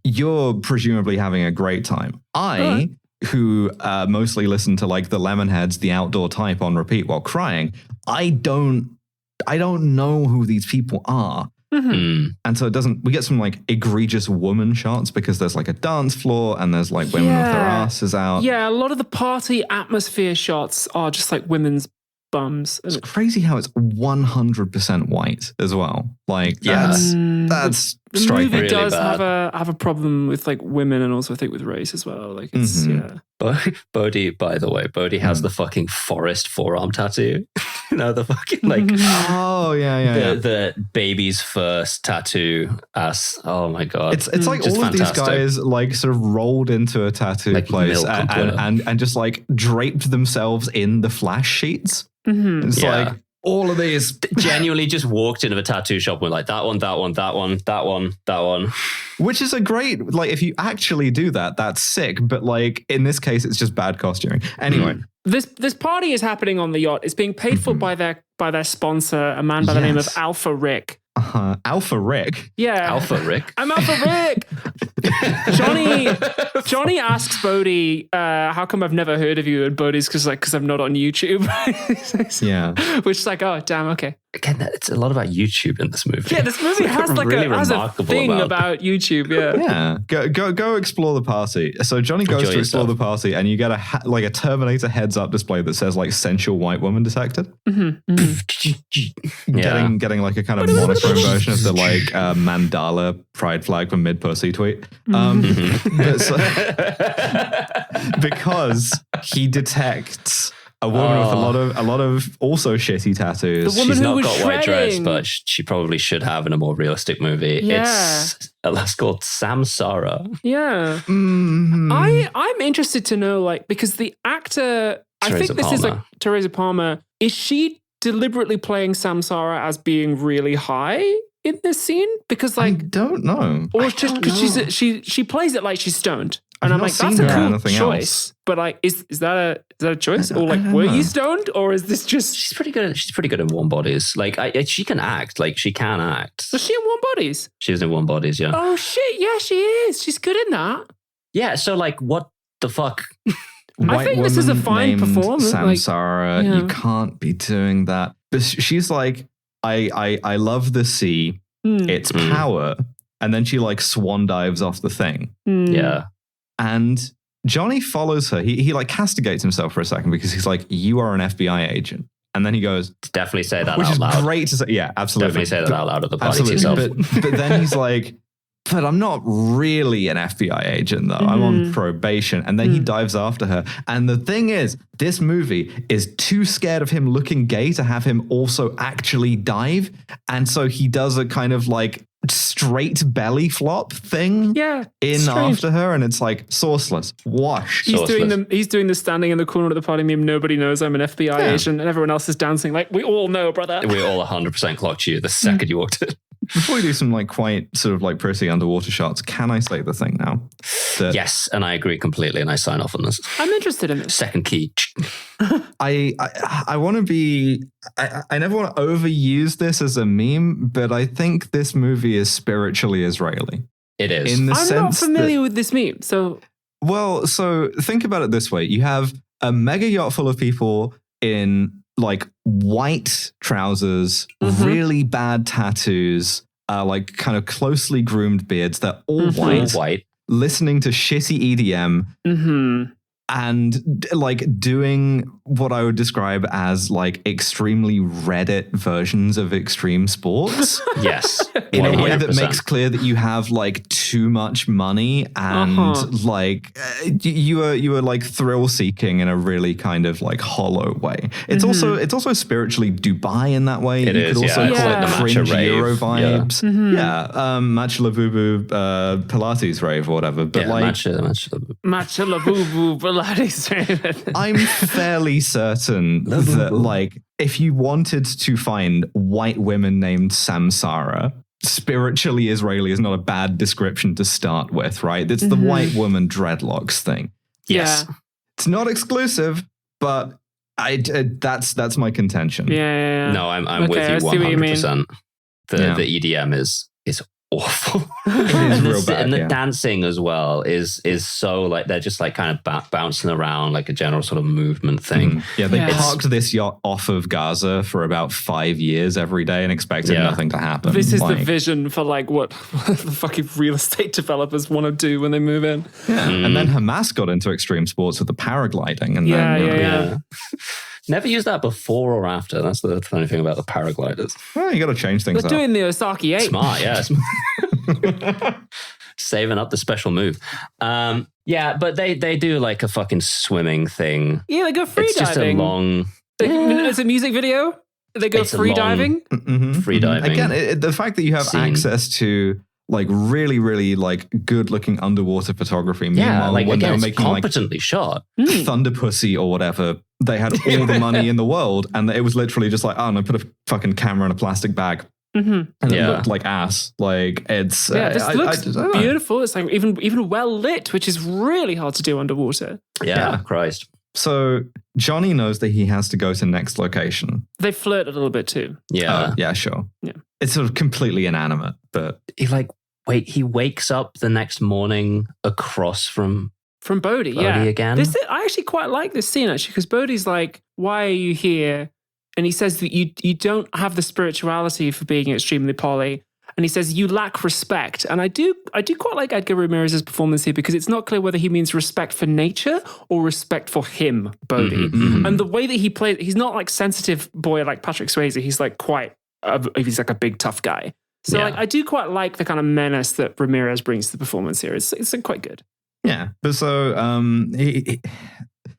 you're presumably having a great time. Who mostly listen to like the Lemonheads, the Outdoor Type on repeat while crying, I don't know who these people are. And so we get some like egregious woman shots because there's like a dance floor and there's like women with their asses out. Yeah, a lot of the party atmosphere shots are just like women's bums. It's crazy how it's 100% white as well. Like that's the striking. movie really does bad. have a problem with like women and also I think with race as well. Like it's Bodhi, by the way, has the fucking forest forearm tattoo. The fucking like the baby's first tattoo ass. Oh my god. It's like all of these guys like sort of rolled into a tattoo like place and just like draped themselves in the flash sheets. It's like all of these genuinely just walked into a tattoo shop and were like that one. Which is a great, like if you actually do that, that's sick. But like in this case, it's just bad costuming. Anyway. This party is happening on the yacht. It's being paid for by their sponsor, a man by the name of Alpha Rick. Alpha Rick? Yeah. Alpha Rick? I'm Alpha Rick! Johnny asks Bodhi, how come I've never heard of you? And Bodhi's because I'm not on YouTube. Yeah. Which is like, oh, damn, okay. again, it's a lot about YouTube in this movie. Yeah, this movie has like really has a remarkable thing about YouTube. Yeah, go explore the party. So Johnny goes Enjoy to explore yourself. the party, and you get a Terminator heads-up display that says like "sensual white woman detected." Getting like a kind of monochrome version of the like mandala pride flag from mid pussy tweet. Because he detects a woman with a lot of also shitty tattoos. The woman She's who not was got white dress, shredding. but she probably should have in a more realistic movie. Yeah. It's a lass called Samsara. Yeah. I'm interested to know, like, because the actor, I think this is like Teresa Palmer, is she deliberately playing Samsara as being really high in this scene? Because like, I don't know. or it's just because she plays it like she's stoned. And I've I'm not like, that's seen a her in cool anything choice. else. But like, is that a choice? Or like, I don't were know. you stoned? Or is this just... She's pretty good in Warm Bodies. Like she can act. Like she can act. Was she in Warm Bodies? She was in Warm Bodies, yeah. Oh shit, yeah, she is. She's good in that. Yeah, so like what the fuck? I think this is a fine performance. Samsara, Like, yeah. you can't be doing that. But she's like, I love the sea, its power, and then she like swan dives off the thing. Yeah. And Johnny follows her. He like castigates himself for a second because he's like, you are an FBI agent. And then he goes, Definitely say that which out is loud. great to say. Yeah, absolutely. Definitely say that out loud at the party to Absolutely. yourself. But then he's like, but I'm not really an FBI agent, though. I'm on probation. And then he dives after her. And the thing is, this movie is too scared of him looking gay to have him also actually dive. And so he does a kind of like straight belly flop thing in strange. after her. And it's like sauceless, wash. He's doing the standing in the corner of the party meme. Nobody knows I'm an FBI agent, and everyone else is dancing like, we all know, brother. We all 100% clocked you the second you walked in. Before we do some like quite sort of like pretty underwater shots, can I say the thing now? Yes, and I agree completely, and I sign off on this. I'm interested in this. Second key. I want to be. I never want to overuse this as a meme, but I think this movie is spiritually Israeli. It is. In the I'm sense not familiar with this meme, so so think about it this way: you have a mega yacht full of people in like white trousers, really bad tattoos, like kind of closely groomed beards. They're all white, listening to shitty EDM. And like doing what I would describe as like extremely Reddit versions of extreme sports. Yes. In a way that makes clear that you have like too much money and like you are like thrill seeking in a really kind of like hollow way. It's also spiritually Dubai in that way. It you is, could also yeah. call Yeah. it The cringe matcha rave. Euro vibes. Matcha Labubu Pilates rave or whatever. But Yeah, like Matcha la boo boo Pilates. I'm fairly certain that like if you wanted to find white women named Samsara, spiritually Israeli is not a bad description to start with, right? It's the white woman dreadlocks thing. Yes. It's not exclusive, but that's my contention. Yeah. No, I'm with you 100%. The EDM is awful. It is real bad. And the dancing as well is so like they're just like kind of bouncing around like a general sort of movement thing. Yeah, they parked this yacht off of Gaza for about 5 years every day and expected nothing to happen. This is the vision for like what the fucking real estate developers want to do when they move in. Yeah. And then Hamas got into extreme sports with the paragliding. And then Never used that before or after. That's the funny thing about the paragliders. Well, you got to change things They're up. doing the Osaki 8. Smart, yeah. Saving up the special move. But they do like a fucking swimming thing. Yeah, they go free It's just a diving. long... It's a music video. They go It's a free long- diving. Free diving. Again, the fact that you have scene. access to like really, really like good looking underwater photography. Meanwhile, like when again, they were it's making competently shot. Thunder Pussy or whatever, they had all the money in the world, and it was literally just like, oh no, put a fucking camera in a plastic bag, and it looked like ass. Like it's this looks beautiful. It's like even well lit, which is really hard to do underwater. Yeah, Christ. So Johnny knows that he has to go to the next location. They flirt a little bit too. Yeah. Yeah, sure. Yeah. It's sort of completely inanimate, but He wakes up the next morning across from Bodhi again. I actually quite like this scene actually because Bodhi's like, "Why are you here?" and he says that you don't have the spirituality for being extremely poly. And he says, you lack respect. And I do quite like Edgar Ramirez's performance here because it's not clear whether he means respect for nature or respect for him, Bodhi. And the way that he plays, he's not like sensitive boy like Patrick Swayze. He's like he's like a big tough guy. So like, I do quite like the kind of menace that Ramirez brings to the performance here. It's quite good. Yeah. But so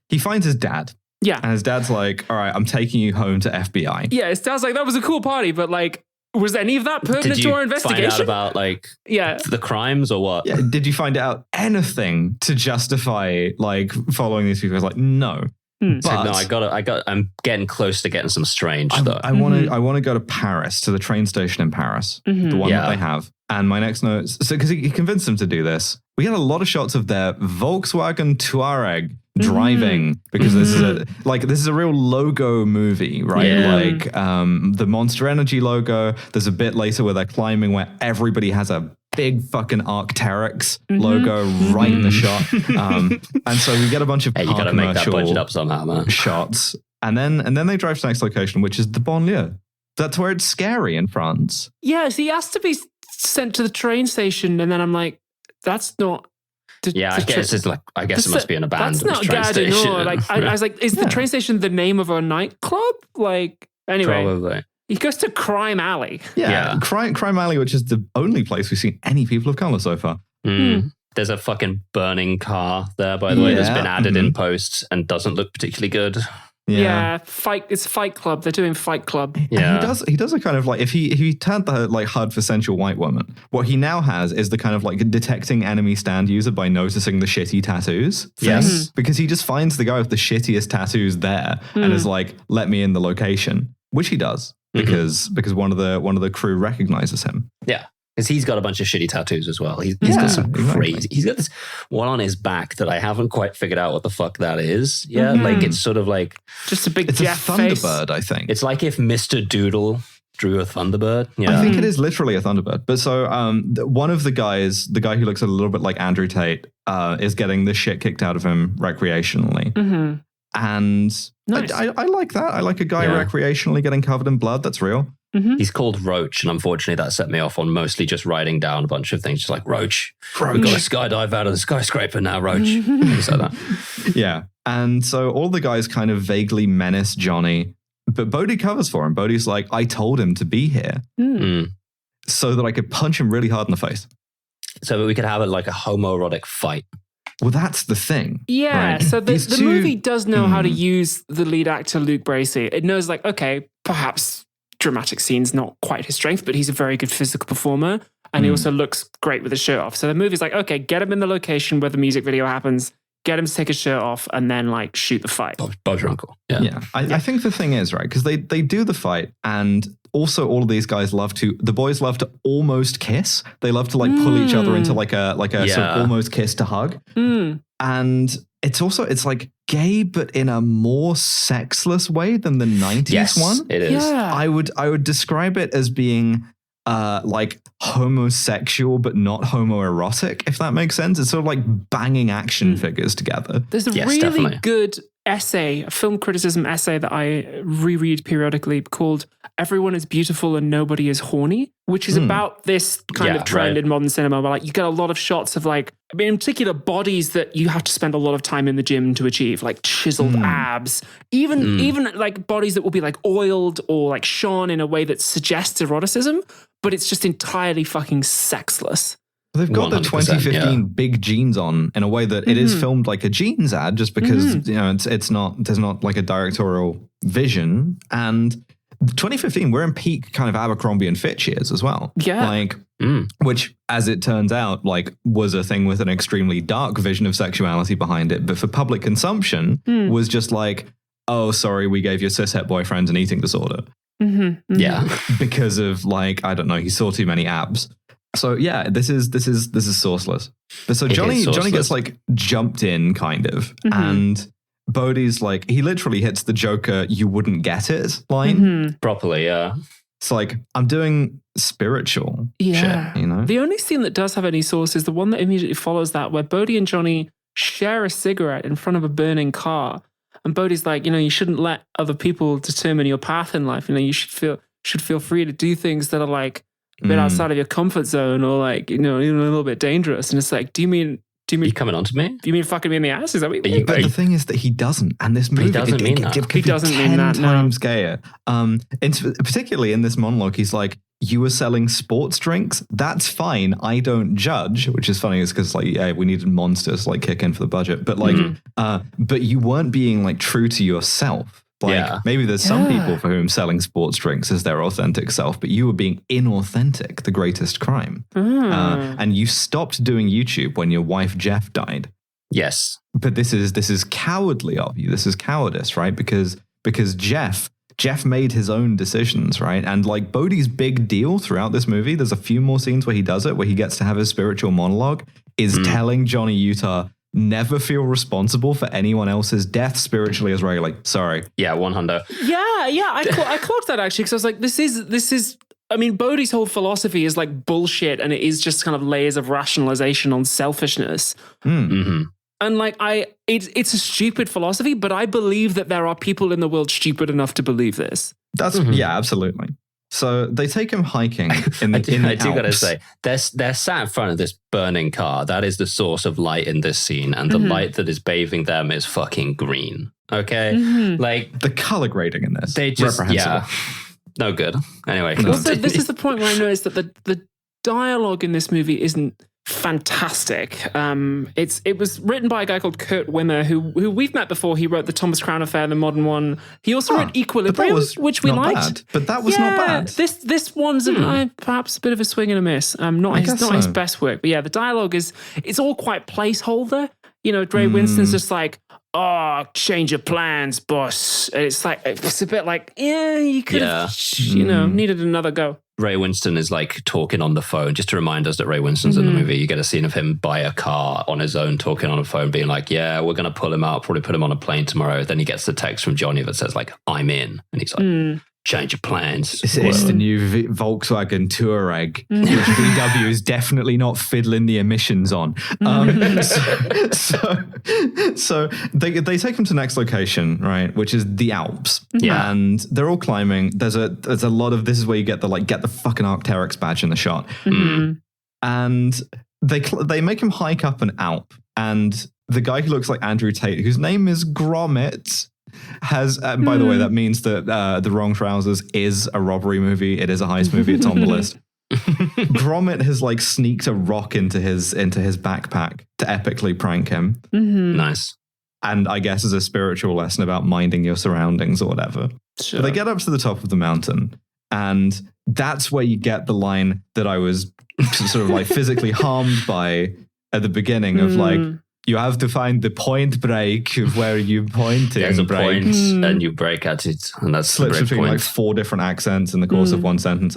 he finds his dad. Yeah. And his dad's like, all right, I'm taking you home to FBI. Yeah, his dad's like, that was a cool party, but like, was any of that pertinent to our investigation? Did you find out about like the crimes or what? Yeah. Did you find out anything to justify like following these people? I was like, no. But no, I'm getting close to getting some strange stuff. I want to go to Paris, to the train station in Paris, the one that they have. And my next note, so because he convinced them to do this, we get a lot of shots of their Volkswagen Touareg driving because this is a real logo movie, right? Yeah. Like the Monster Energy logo. There's a bit later where they're climbing where everybody has a big fucking Arc'teryx logo right in the shot. And so we get a bunch of you got to make that budget up somehow, man. Shots. And then they drive to the next location, which is the banlieue. That's where it's scary in France. Yeah, so he has to be sent to the train station, and then I'm like, that's not. I guess it must be an abandoned train station. That's not Gare du Nord. Like, I was like, is the train station the name of a nightclub? Like, anyway. Probably. He goes to Crime Alley. Yeah. Crime Alley, which is the only place we've seen any people of color so far. There's a fucking burning car there, by the way, that's been added in post and doesn't look particularly good. Yeah, it's Fight Club. They're doing Fight Club. Yeah, and he does a kind of like if he turned the like HUD for sensual white woman, what he now has is the kind of like detecting enemy stand user by noticing the shitty tattoos thing. Yes, because he just finds the guy with the shittiest tattoos there and is like, let me in the location, which he does because one of the crew recognizes him. Yeah. Because he's got a bunch of shitty tattoos as well. He's got some crazy. He's got this one on his back that I haven't quite figured out what the fuck that is. Yeah, like it's sort of like just a big Jeff Thunderbird. I think it's like if Mr. Doodle drew a Thunderbird. Yeah, I think it is literally a Thunderbird. But so one of the guys, the guy who looks a little bit like Andrew Tate, is getting the shit kicked out of him recreationally, and nice. I like that. I like a guy recreationally getting covered in blood. That's real. He's called Roach, and unfortunately that set me off on mostly just writing down a bunch of things, just like Roach. We got to skydive out of the skyscraper now, Roach. Things like that. Yeah, and so all the guys kind of vaguely menace Johnny, but Bodhi covers for him. Bodhi's like, I told him to be here so that I could punch him really hard in the face. So that we could have a homoerotic fight. Well, that's the thing. Yeah, right? So the movie does know how to use the lead actor, Luke Bracey. It knows like, okay, perhaps dramatic scenes not quite his strength, but he's a very good physical performer, and he also looks great with his shirt off. So the movie's like, okay, get him in the location where the music video happens, get him to take his shirt off, and then like shoot the fight. Bob's your uncle. Yeah. I think the thing is, right, because they do the fight, and also all of these guys the boys love to almost kiss. They love to like pull each other into like a sort of almost kiss to hug. And it's like gay, but in a more sexless way than the 90s one. It is. Yeah. I would describe it as being like homosexual, but not homoerotic, if that makes sense. It's sort of like banging action figures together. There's a really good essay, a film criticism essay that I reread periodically called Everyone is Beautiful and Nobody is Horny, which is about this kind of trend in modern cinema where like you get a lot of shots of like, I mean, in particular, bodies that you have to spend a lot of time in the gym to achieve, like chiseled abs, even like bodies that will be like oiled or like shone in a way that suggests eroticism, but it's just entirely fucking sexless. They've got the 2015 big jeans on in a way that it is filmed like a jeans ad, just because there's not like a directorial vision. And 2015, we're in peak kind of Abercrombie and Fitch years as well. Yeah, like which, as it turns out, like was a thing with an extremely dark vision of sexuality behind it, but for public consumption was just like, oh, sorry, we gave your cishet boyfriend an eating disorder. Yeah, because of like, I don't know, he saw too many abs. So yeah, this is sourceless. But so Johnny gets like jumped in kind of, and Bodhi's like, he literally hits the Joker, you wouldn't get it line properly. Yeah, it's like, I'm doing spiritual shit, you know? The only scene that does have any source is the one that immediately follows that, where Bodhi and Johnny share a cigarette in front of a burning car. And Bodhi's like, you shouldn't let other people determine your path in life. You should feel free to do things that are like a bit outside of your comfort zone or like, even a little bit dangerous. And it's like, do you mean you coming on to me? Do you mean fucking me in the ass? Is that what you mean? But the thing is that he doesn't. And this movie, he doesn't mean that. He doesn't mean that, 10 times gayer. Particularly in this monologue, he's like, you were selling sports drinks? That's fine. I don't judge, which is funny. It's because like, yeah, we needed monsters to like kick in for the budget. But like, but you weren't being like true to yourself. Like maybe there's some people for whom selling sports drinks is their authentic self, but you were being inauthentic, the greatest crime. And you stopped doing YouTube when your wife Jeff died. Yes. But this is cowardly of you. This is cowardice, right? Because Jeff made his own decisions, right? And like Bodhi's big deal throughout this movie, there's a few more scenes where he does it, where he gets to have his spiritual monologue, is telling Johnny Utah, never feel responsible for anyone else's death spiritually as Ray. Like, sorry. Yeah, 100. Yeah. I clocked that actually because I was like, this is. I mean, Bodhi's whole philosophy is like bullshit, and it is just kind of layers of rationalization on selfishness. And like, it's a stupid philosophy, but I believe that there are people in the world stupid enough to believe this. That's yeah, absolutely. So they take him hiking in the I do gotta say, they're sat in front of this burning car. That is the source of light in this scene, and the light that is bathing them is fucking green. Okay, like the color grading in this, they just no good. Anyway, also this is the point where I noticed that the dialogue in this movie isn't fantastic. It was written by a guy called Kurt Wimmer, who we've met before. He wrote The Thomas Crown Affair, the modern one. He also wrote Equilibrium, which we liked. Bad. But that was not bad. This one's perhaps a bit of a swing and a miss. Not his best work, but yeah, the dialogue it's all quite placeholder. Ray Winston's just like, oh, change your plans, boss. And it's like, it's a bit like, you could have, needed another go. Ray Winston is like talking on the phone, just to remind us that Ray Winston's in the movie. You get a scene of him by a car on his own, talking on a phone, being like, yeah, we're going to pull him out, probably put him on a plane tomorrow. Then he gets the text from Johnny that says like, I'm in. And he's like, change your plans. It's the new Volkswagen Touareg, which VW is definitely not fiddling the emissions on. So they take him to the next location, right, which is the Alps. Yeah. And they're all climbing. There's a lot of, this is where you get the fucking Arc'teryx badge in the shot. And they make him hike up an Alp. And the guy who looks like Andrew Tate, whose name is Gromit, has, by the way, that means that The Wrong Trousers is a robbery movie. It is a heist movie. It's on the list. Gromit has like sneaked a rock into his backpack to epically prank him. Nice. And I guess as a spiritual lesson about minding your surroundings or whatever. Sure. But they get up to the top of the mountain, and that's where you get the line that I was sort of like physically harmed by at the beginning of like, you have to find the point break of where you pointing. There's a point and you break at it, and that's slips between like 4 different accents in the course of one sentence.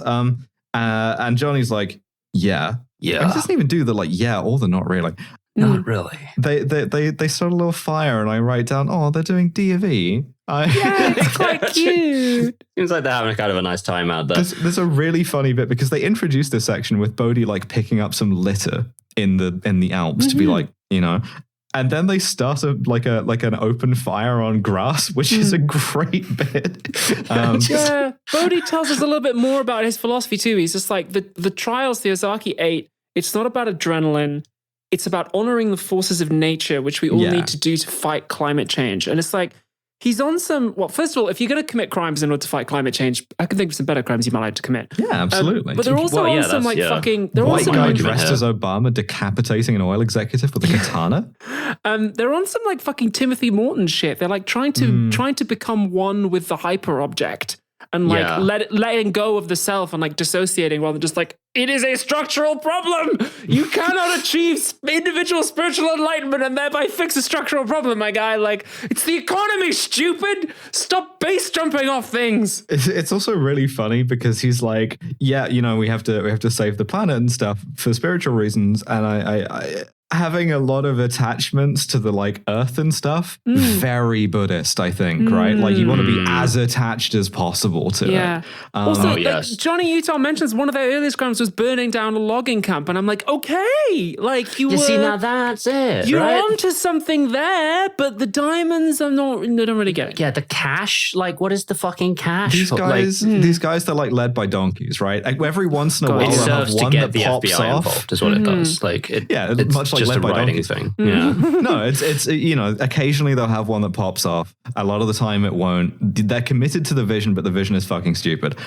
And Johnny's like, yeah. And he doesn't even do the like, yeah, or the not really. Like, not really. They start a little fire, and I write down, oh, they're doing D of E. Yeah, it's quite cute. Seems like they're having kind of a nice time out there. There's a really funny bit because they introduced this section with Bodhi like picking up some litter in the Alps to be like, and then they start an open fire on grass, which is a great bit. Bodhi tells us a little bit more about his philosophy too. He's just like the trials the Ozaki ate. It's not about adrenaline. It's about honoring the forces of nature, which we all need to do to fight climate change. And it's like, he's on some, well, first of all, if you're going to commit crimes in order to fight climate change, I can think of some better crimes you might like to commit. Yeah, absolutely. But they're also on some like fucking... They're White also guy dressed as Obama decapitating an oil executive with a katana. They're on some like fucking Timothy Morton shit. They're like trying to become one with the hyper object. And like letting go of the self and like dissociating rather than just like, it is a structural problem. You cannot achieve individual spiritual enlightenment and thereby fix a structural problem, my guy. Like, it's the economy, stupid. Stop base jumping off things. It's also really funny because he's like, yeah, we have to save the planet and stuff for spiritual reasons. And having a lot of attachments to the like earth and stuff, very Buddhist, I think, right? Like you want to be as attached as possible to it. Also, like, Johnny Utah mentions one of their earliest crimes was burning down a logging camp, and I'm like, okay, like you see, now that's it. You're right? onto something there, but the diamonds, I don't really get it. Yeah, the cash, like what is the fucking cash? These guys, they're like led by donkeys, right? Like, every once in a while, it they'll serves have to one get that the pops FBI off. involved, is what it does. Like, it's much like just led a by writing donkeys. thing. Yeah. No, it's occasionally they'll have one that pops off. A lot of the time it won't. They're committed to the vision, but the vision is fucking stupid.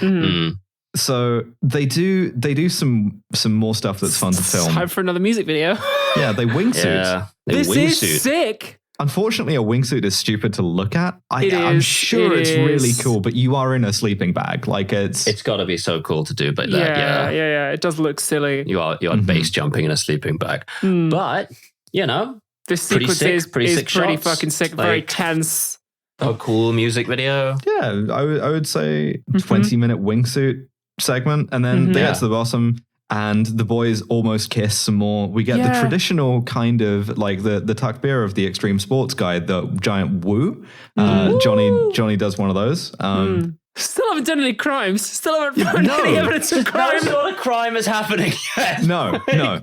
So they do some more stuff that's fun to film. Time for another music video. Yeah, they wingsuit. Yeah, this is sick. Unfortunately, a wingsuit is stupid to look at. I'm sure it's really cool, but you are in a sleeping bag. Like it's got to be so cool to do. But yeah, it does look silly. You are base jumping in a sleeping bag, but this sequence is pretty fucking sick. Like, very tense. A cool music video. Yeah, I would say 20-minute wingsuit segment, and then they get to the bottom. And the boys almost kiss some more. We get the traditional kind of like the takbir of the extreme sports guy, the giant woo. Johnny does one of those. Still haven't done any crimes. Still haven't found any evidence of crime. Not a crime is happening yet. No,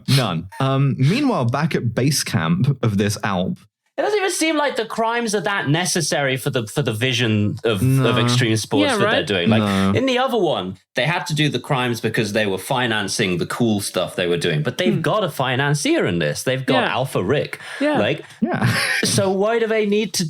none. Meanwhile, back at base camp of this Alp, it doesn't even seem like the crimes are that necessary for the vision of extreme sports they're doing. Like in the other one, they had to do the crimes because they were financing the cool stuff they were doing. But they've got a financier in this. They've got Alpha Rick. So why do they need to?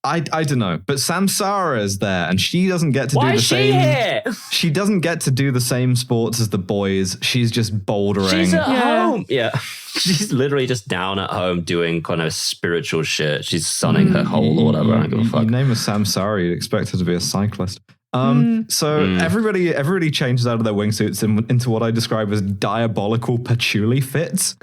I don't know, but Samsara is there, and she doesn't get to do the same. Here? She doesn't get to do the same sports as the boys. She's just bouldering. She's at home. Yeah, she's literally just down at home doing kind of spiritual shit. She's sunning her hole or whatever. I don't give a fuck. You name her Samsara, you'd expect her to be a cyclist. Everybody changes out of their wingsuits into what I describe as diabolical patchouli fits.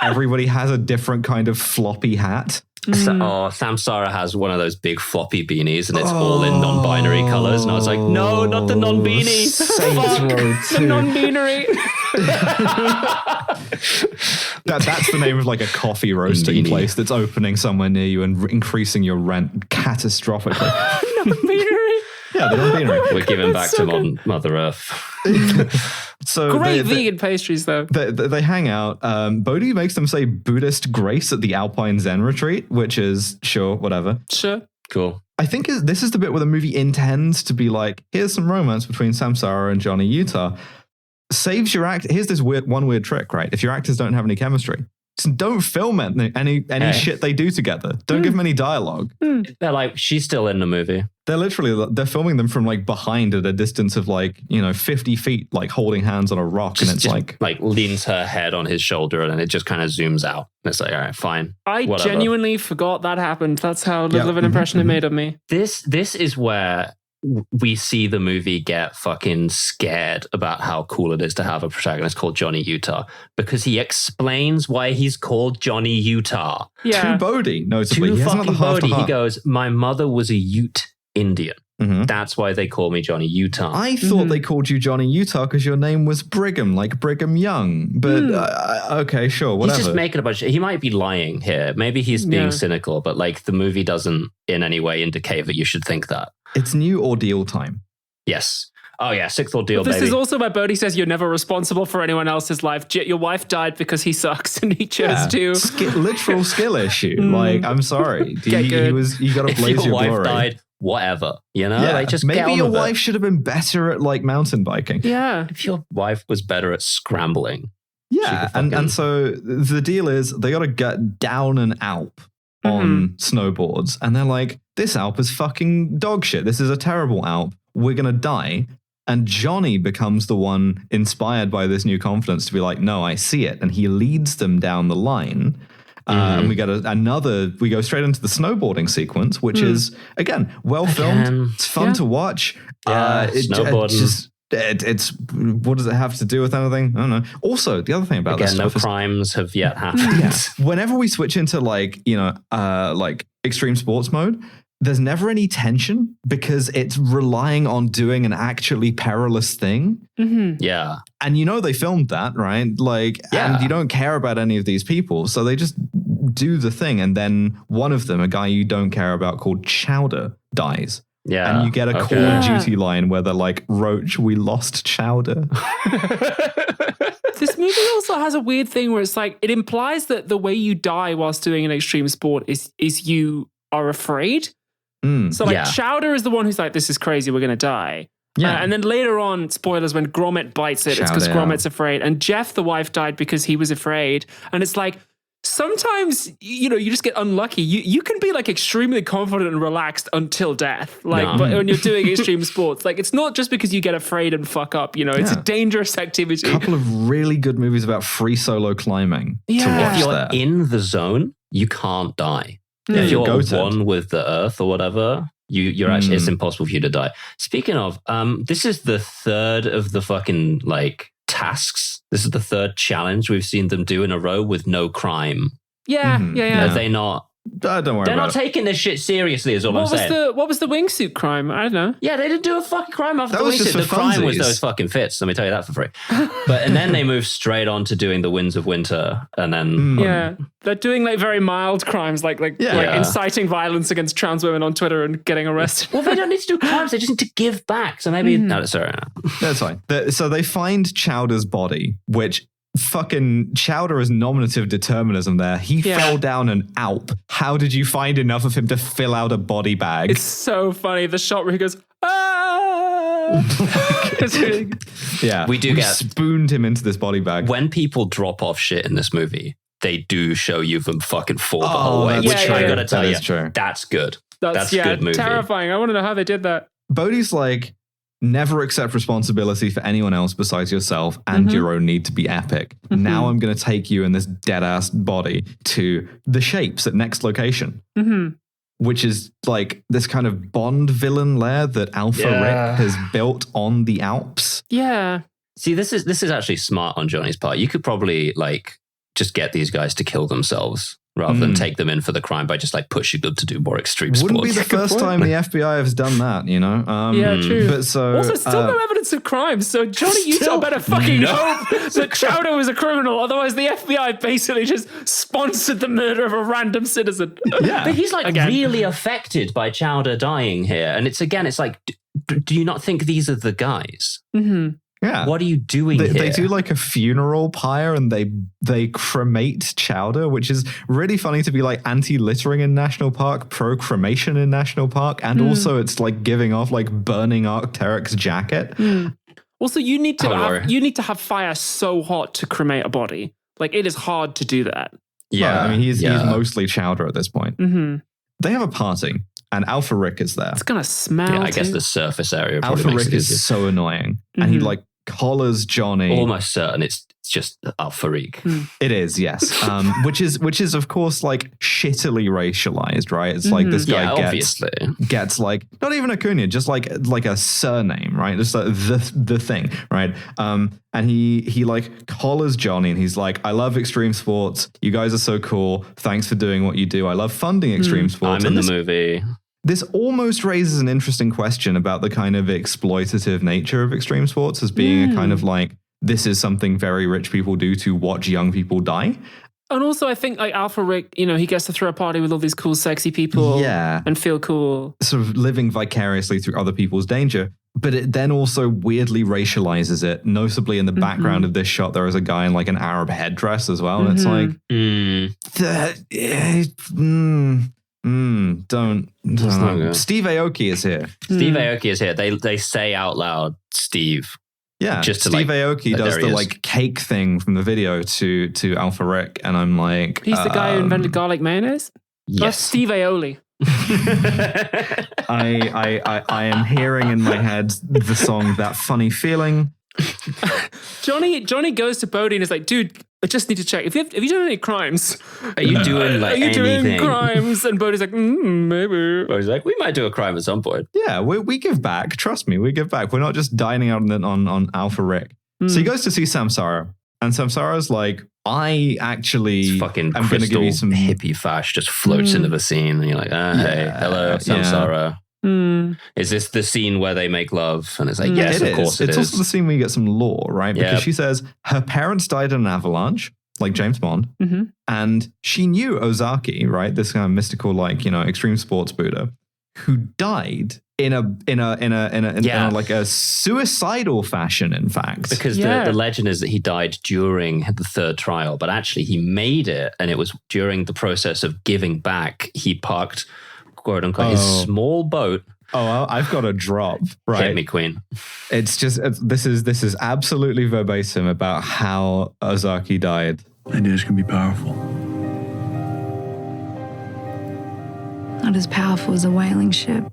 Everybody has a different kind of floppy hat. Samsara has one of those big floppy beanies, and it's all in non-binary colors. And I was like, no, not the non-beanie. Fuck the non-binary. That's the name of like a coffee roasting place that's opening somewhere near you and increasing your rent catastrophically. Non-binary. Yeah, the non-binary. We're giving back to Mother Earth. So great vegan pastries, though. They hang out. Bodhi makes them say Buddhist grace at the Alpine Zen retreat, which is sure, whatever. Sure. Cool. I think this is the bit where the movie intends to be like, here's some romance between Samsara and Johnny Utah. Saves your act. Here's this weird trick, right? If your actors don't have any chemistry, just don't film any shit they do together. Don't give them any dialogue. They're like, she's still in the movie. They're filming them from like behind at a distance of like 50 feet, like holding hands on a rock, and it's like leans her head on his shoulder, and it just kind of zooms out. And it's like, all right, fine. Whatever. Genuinely forgot that happened. That's how little of an impression it made of me. This is where we see the movie get fucking scared about how cool it is to have a protagonist called Johnny Utah, because he explains why he's called Johnny Utah. Yeah. To Bodhi, notably. To fucking Bodhi. He goes, my mother was a Ute Indian. Mm-hmm. That's why they call me Johnny Utah. I thought they called you Johnny Utah because your name was Brigham, like Brigham Young. But okay, sure, whatever. He's just making a bunch of... He might be lying here. Maybe he's being cynical, but like the movie doesn't in any way indicate that you should think that. It's new ordeal time. Yes. Oh yeah, sixth ordeal, this baby. This is also where Bodhi says you're never responsible for anyone else's life. Your wife died because he sucks and he chose to. Literal skill issue. Like, I'm sorry. You got to blaze your glory. If your wife died, whatever, just maybe your wife should have been better at like mountain biking. Yeah. If your wife was better at scrambling. Yeah. And so the deal is they got to get down an Alp on snowboards. And they're like, this Alp is fucking dog shit. This is a terrible Alp. We're going to die. And Johnny becomes the one inspired by this new confidence to be like, no, I see it. And he leads them down the line. And we get we go straight into the snowboarding sequence, which is, again, well filmed. It's fun to watch. Snowboarding. It's what does it have to do with anything? I don't know. Also, the other thing about this stuff no crimes have yet happened. Whenever we switch into like extreme sports mode, there's never any tension because it's relying on doing an actually perilous thing. Mm-hmm. Yeah. And they filmed that, right? And you don't care about any of these people. So they just do the thing. And then one of them, a guy you don't care about called Chowder, dies. Yeah. And you get a Call of Duty line where they're like, Roach, we lost Chowder. This movie also has a weird thing where it's like, it implies that the way you die whilst doing an extreme sport is you are afraid. So Chowder is the one who's like, this is crazy, we're going to die. Yeah. And then later on, spoilers, when Gromit bites it, it's because Gromit's afraid. And Jeff, the wife, died because he was afraid. And it's like, sometimes, you just get unlucky. You can be like extremely confident and relaxed until death. But when you're doing extreme sports, like it's not just because you get afraid and fuck up, it's a dangerous activity. A couple of really good movies about free solo climbing to watch. If you're in the zone, you can't die. If you're one with the earth or whatever, you're actually, it's impossible for you to die. Speaking of, this is the third of the fucking tasks. This is the third challenge we've seen them do in a row with no crime. Yeah. Are they not? Don't worry They're about not taking this shit seriously, is all I'm saying. What was the wingsuit crime? I don't know. Yeah, they didn't do a fucking crime after that the was wingsuit. The crime was funsies. those fucking fits. Let me tell you that for free. And then they move straight on to doing the Winds of Winter, and then they're doing very mild crimes, like inciting violence against trans women on Twitter and getting arrested. Well, they don't need to do crimes; they just need to give back. So maybe sorry, that's fine. So they find Chowder's body, which. Fucking Chowder is nominative determinism there. He fell down an Alp. How did you find enough of him to fill out a body bag? It's so funny. The shot where he goes, we spooned him into this body bag. When people drop off shit in this movie, they do show you them fucking fall the whole way. Which I gotta tell you, that's good. That's good movie. Terrifying. I want to know how they did that. Bodhi's like, never accept responsibility for anyone else besides yourself and your own need to be epic. Now I'm going to take you in this dead-ass body to the Shapes at next location, which is like this kind of Bond villain lair that Alpha Rick has built on the Alps. Yeah. See, this is actually smart on Johnny's part. You could probably just get these guys to kill themselves rather than take them in for the crime by just pushing them to do more extreme sports. Wouldn't be the first time the FBI has done that, Yeah, true. But so, also, still no evidence of crime. So Johnny Utah better fucking hope that Chowder was a criminal. Otherwise, the FBI basically just sponsored the murder of a random citizen. Yeah. But he's really affected by Chowder dying here. And it's like, do you not think these are the guys? Mm-hmm. Yeah. What are you doing here? They do a funeral pyre and they cremate Chowder, which is really funny to be anti-littering in National Park, pro-cremation in National Park, and also it's giving off burning Arc'teryx's jacket. Also, you need to have fire so hot to cremate a body. It is hard to do that. Yeah, I mean he's mostly Chowder at this point. Mm-hmm. They have a party. And Alpha Rick is there. It's gonna smell. Yeah, I guess the surface area. Alpha Rick is so annoying, and he collars Johnny. Almost certain it's just Alpha Rick. It is, yes. Which is of course shittily racialized, right? It's this guy gets not even a kunya, just like a surname, right? Just the thing, right? And he collars Johnny and he's like, I love extreme sports. You guys are so cool. Thanks for doing what you do. I love funding extreme sports. I'm in the movie. This almost raises an interesting question about the kind of exploitative nature of extreme sports as being a kind of this is something very rich people do to watch young people die. And also I think Alpha Rick, he gets to throw a party with all these cool, sexy people and feel cool. Sort of living vicariously through other people's danger. But it then also weirdly racializes it. Notably in the background of this shot, there is a guy in an Arab headdress as well. And it's don't. Steve Aoki is here. Steve Aoki is here. They say out loud, Steve. Yeah, just to Steve Aoki does the cake thing from the video to Alpha Rick, and I'm like, he's the guy who invented garlic mayonnaise. Yes, that's Steve Aoki. I am hearing in my head the song "That Funny Feeling." Johnny goes to Bodhi and is like, dude, I just need to check. Have you done any crimes? Are you doing anything? Doing crimes? And Bodhi's like, maybe. Bodhi's like, we might do a crime at some point. Yeah, we give back. Trust me, we give back. We're not just dining out on Alpha Rick. So he goes to see Samsara. And Samsara's like, I actually fucking am going to give you some hippie fash just floats into the scene, and you're like, hey, hello, Samsara. Is this the scene where they make love? And it's like, yes, of course it is. It's also the scene where you get some lore, right? Because she says her parents died in an avalanche, like James Bond, and she knew Ozaki, right? This kind of mystical, like, you know, extreme sports Buddha, who died in a like a suicidal fashion, in fact. Because the legend is that he died during the third trial, but actually he made it, and it was during the process of giving back. He parked, quote unquote, his small boat. Oh, I've got a drop. Right, hit me, Queen. It's just this is absolutely verbatim about how Ozaki died. Ideas can be powerful. Not as powerful as a whaling ship.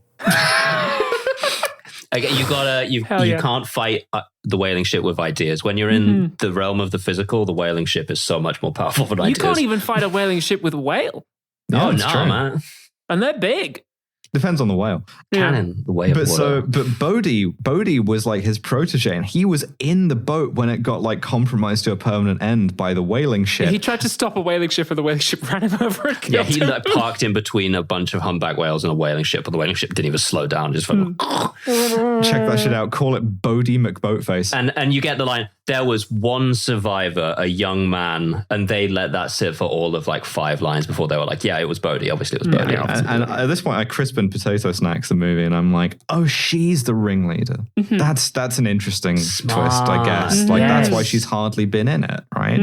Okay, you can't fight the whaling ship with ideas. When you're in the realm of the physical, the whaling ship is so much more powerful than ideas. You can't even fight a whaling ship with a whale. No, man. And they're big. Depends on the whale. Cannon, the way of water. But Bodhi was like his protege, and he was in the boat when it got like compromised to a permanent end by the whaling ship. He tried to stop a whaling ship, and the whaling ship ran him over and killed he him. like parked in between a bunch of humpback whales and a whaling ship, but the whaling ship didn't even slow down. Just fucking check that shit out. Call it Bodhi McBoatface. And you get the line. There was one survivor, a young man, and they let that sit for all of like 5 lines before they were like, yeah, it was Bodhi. Obviously, it was Bodhi. And at this point, I Crispin Potato Snacks the movie, and I'm like, oh, she's the ringleader. That's an interesting twist, I guess. Like that's why she's hardly been in it, right?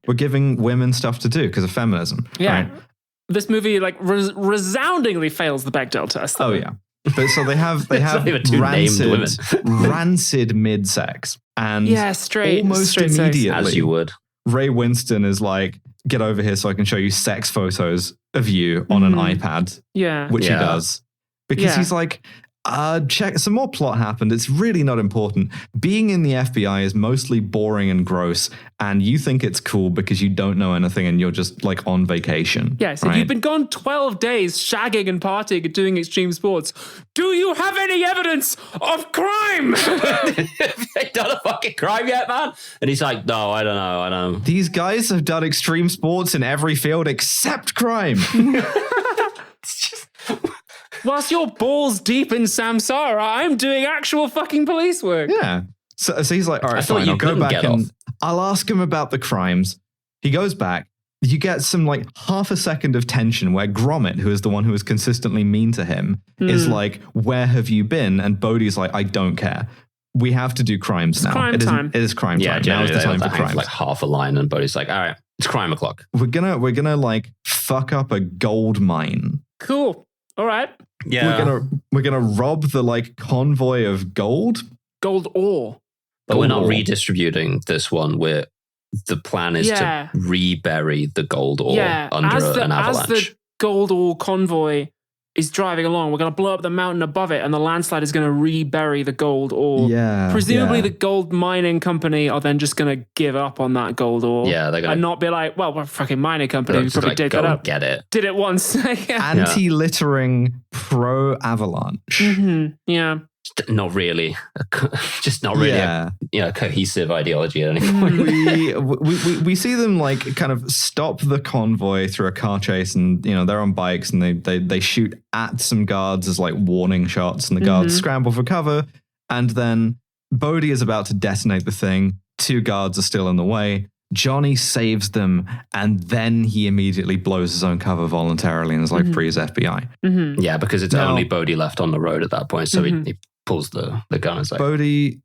We're giving women stuff to do because of feminism. Yeah. Right? This movie like resoundingly fails the Bechdel test. Oh yeah. But so they have rancid mid-sex, and almost immediately, as you would. Ray Winston is like, get over here so I can show you sex photos of you on an iPad. Yeah. Which he does. Because he's like, check, some more plot happened. It's really not important. Being in the FBI is mostly boring and gross, and you think it's cool because you don't know anything and you're just like on vacation. Yeah, so you've been gone 12 days shagging and partying and doing extreme sports. Do you have any evidence of crime? They done a fucking crime yet, man? And he's like, no, I don't know. These guys have done extreme sports in every field except crime. Whilst you're balls deep in samsara, I'm doing actual fucking police work. Yeah. So he's like, all right, fine, I'll go back and I'll ask him about the crimes. He goes back. You get some like half a second of tension where Gromit, who is the one who is consistently mean to him, is like, where have you been? And Bodhi's like, I don't care. We have to do crimes now. Crime time. It is crime time. Now is the time for crimes. Like half a line, and Bodhi's like, all right, it's crime o'clock. We're gonna like fuck up a gold mine. Cool. All right. Yeah. We're gonna rob the like convoy of gold ore. But we're not redistributing this one. The plan is to rebury the gold ore under an avalanche. As the gold ore convoy is driving along, we're going to blow up the mountain above it, and the landslide is going to rebury the gold ore. Yeah. Presumably the gold mining company are then just going to give up on that gold ore. Yeah, they're going to... And not be like, well, we're a fucking mining company. We probably did that up. Get it. Did it once. Anti-littering, pro-avalanche. Yeah. Not really. Just not really a cohesive ideology at any point. we see them like kind of stop the convoy through a car chase, and they're on bikes, and they shoot at some guards as like warning shots, and the guards scramble for cover, and then Bodhi is about to detonate the thing. 2 guards are still in the way. Johnny saves them, and then he immediately blows his own cover voluntarily and is like, freeze FBI. Yeah, because it's only Bodhi left on the road at that point, so he pulls the gun and like...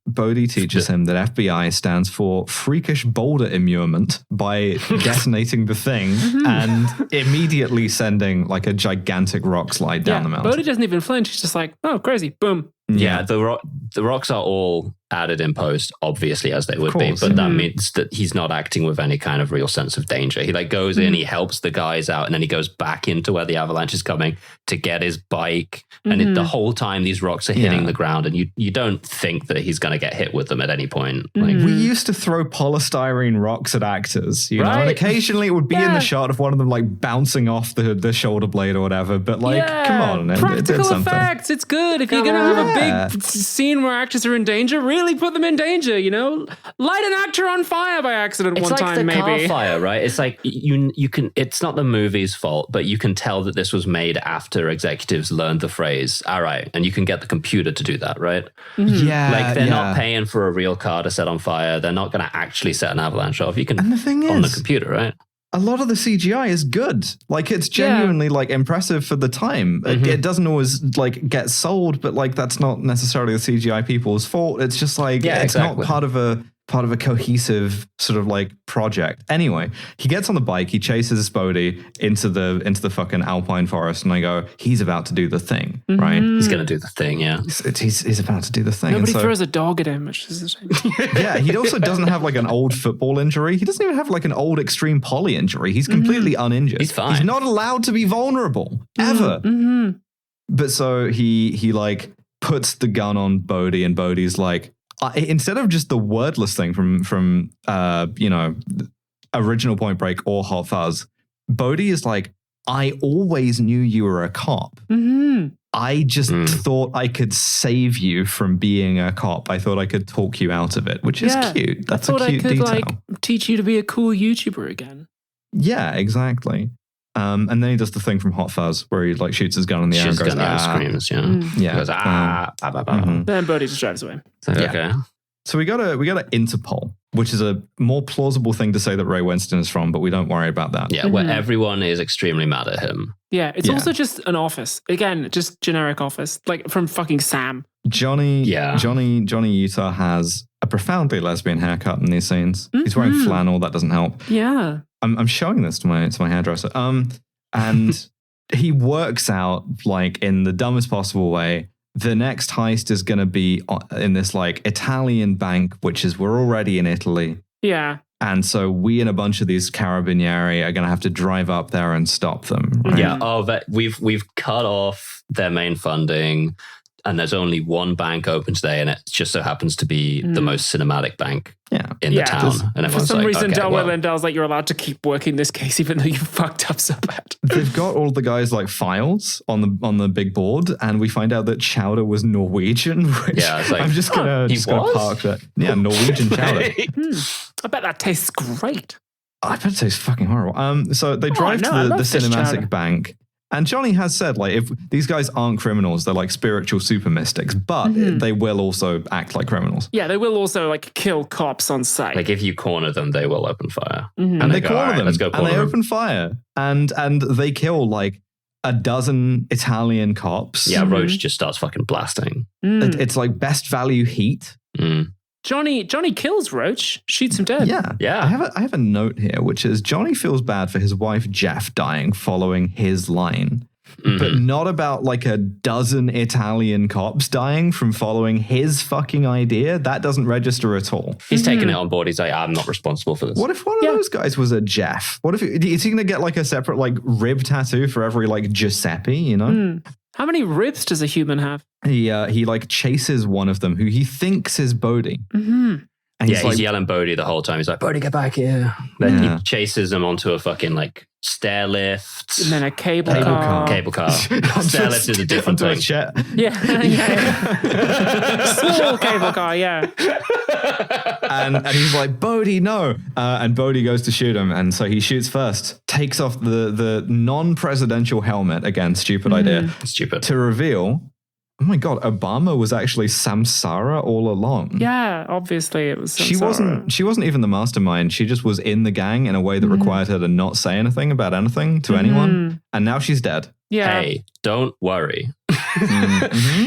Bodhi teaches him that FBI stands for freakish boulder immurement by detonating the thing and immediately sending like a gigantic rock slide down the mountain. Bodhi doesn't even flinch. He's just like, oh, crazy. Boom. Yeah, the rocks are all added in post, obviously, as they would be, but that means that he's not acting with any kind of real sense of danger. He like goes in, he helps the guys out, and then he goes back into where the avalanche is coming to get his bike. And the whole time these rocks are hitting the ground, and you don't think that he's going to get hit with them at any point. Like, we used to throw polystyrene rocks at actors, you know, and occasionally it would be in the shot of one of them like bouncing off the shoulder blade or whatever. But like, come on, practical effects. It's good if you're going to have a big scene where actors are in danger. Really really put them in danger, you know? Light an actor on fire by accident it's one like time, the maybe. Car fire, right? It's like you can. It's not the movie's fault, but you can tell that this was made after executives learned the phrase. All right, and you can get the computer to do that, right? Mm-hmm. Yeah, like they're not paying for a real car to set on fire. They're not going to actually set an avalanche off. You can, and the thing on is, the computer, right? A lot of the CGI is good. Like it's genuinely like impressive for the time. It doesn't always like get sold, but like that's not necessarily the CGI people's fault. It's just like it's not part of a cohesive sort of like project. Anyway, he gets on the bike, he chases Bodhi into the fucking alpine forest, and I go, he's about to do the thing, right? He's gonna do the thing, yeah. He's about to do the thing. Nobody throws a dog at him, which is a shame. Yeah, he also doesn't have like an old football injury. He doesn't even have like an old extreme poly injury. He's completely uninjured. He's fine. He's not allowed to be vulnerable ever. Mm-hmm. But so he like puts the gun on Bodhi, and Bodhi's like, instead of just the wordless thing from original Point Break or Hot Fuzz, Bodhi is like, I always knew you were a cop. Mm-hmm. I just thought I could save you from being a cop. I thought I could talk you out of it, which is cute. That's a cute detail. I could like teach you to be a cool YouTuber again. Yeah, exactly. And then he does the thing from Hot Fuzz where he like shoots his gun in the air and goes, screams, yeah. Yeah. He goes, Then Bodhi just drives away. Okay. So we got a Interpol, which is a more plausible thing to say that Ray Winston is from, but we don't worry about that. Yeah, where everyone is extremely mad at him. Yeah, it's also just an office. Again, just generic office, like from fucking Sam. Johnny Utah has a profoundly lesbian haircut in these scenes. He's wearing flannel. That doesn't help. Yeah. I'm showing this to my hairdresser. And he works out like in the dumbest possible way. The next heist is going to be in this like Italian bank, which is we're already in Italy. Yeah. And so we and a bunch of these carabinieri are going to have to drive up there and stop them. Right? Yeah. Oh, we've cut off their main funding, and there's only one bank open today, and it just so happens to be the most cinematic bank in the town. And for some reason, Delaware Lindell's like, you're allowed to keep working this case even though you fucked up so bad. They've got all the guys like files on the big board, and we find out that Chowder was Norwegian. Which it's like, I'm just gonna park that. Yeah, Norwegian Chowder. I bet that tastes great. I bet it tastes fucking horrible. So they drive to the cinematic bank. And Johnny has said, like, if these guys aren't criminals, they're like spiritual super mystics, but they will also act like criminals. Yeah, they will also like kill cops on sight. Like if you corner them, they will open fire. And they corner them. Let's go corner and they them. open fire. And they kill like a dozen Italian cops. Yeah, Roach just starts fucking blasting. It's like best value heat. Johnny kills Roach, shoots him dead. Yeah. I have a note here, which is Johnny feels bad for his wife Jeff dying following his line, but not about like a dozen Italian cops dying from following his fucking idea. That doesn't register at all. He's taking it on board. He's like, I'm not responsible for this. What if one of those guys was a Jeff? What if is he going to get like a separate like rib tattoo for every like Giuseppe? You know. How many ribs does a human have? He like chases one of them who he thinks is Bodhi. Mm-hmm. And he's yelling Bodhi the whole time. He's like, Bodhi, get back here. Then he chases him onto a fucking like stair lift. And then a cable car. Stair lift is a different thing. Yeah. Small cable car, yeah. And he's like, Bodhi, no. And Bodhi goes to shoot him. And so he shoots first, takes off the non-presidential helmet. Again, stupid idea. Stupid. To reveal, oh my God, Obama was actually Samsara all along. Yeah, obviously it was Samsara. She wasn't even the mastermind. She just was in the gang in a way that required her to not say anything about anything to anyone. And now she's dead. Yeah. Hey, don't worry.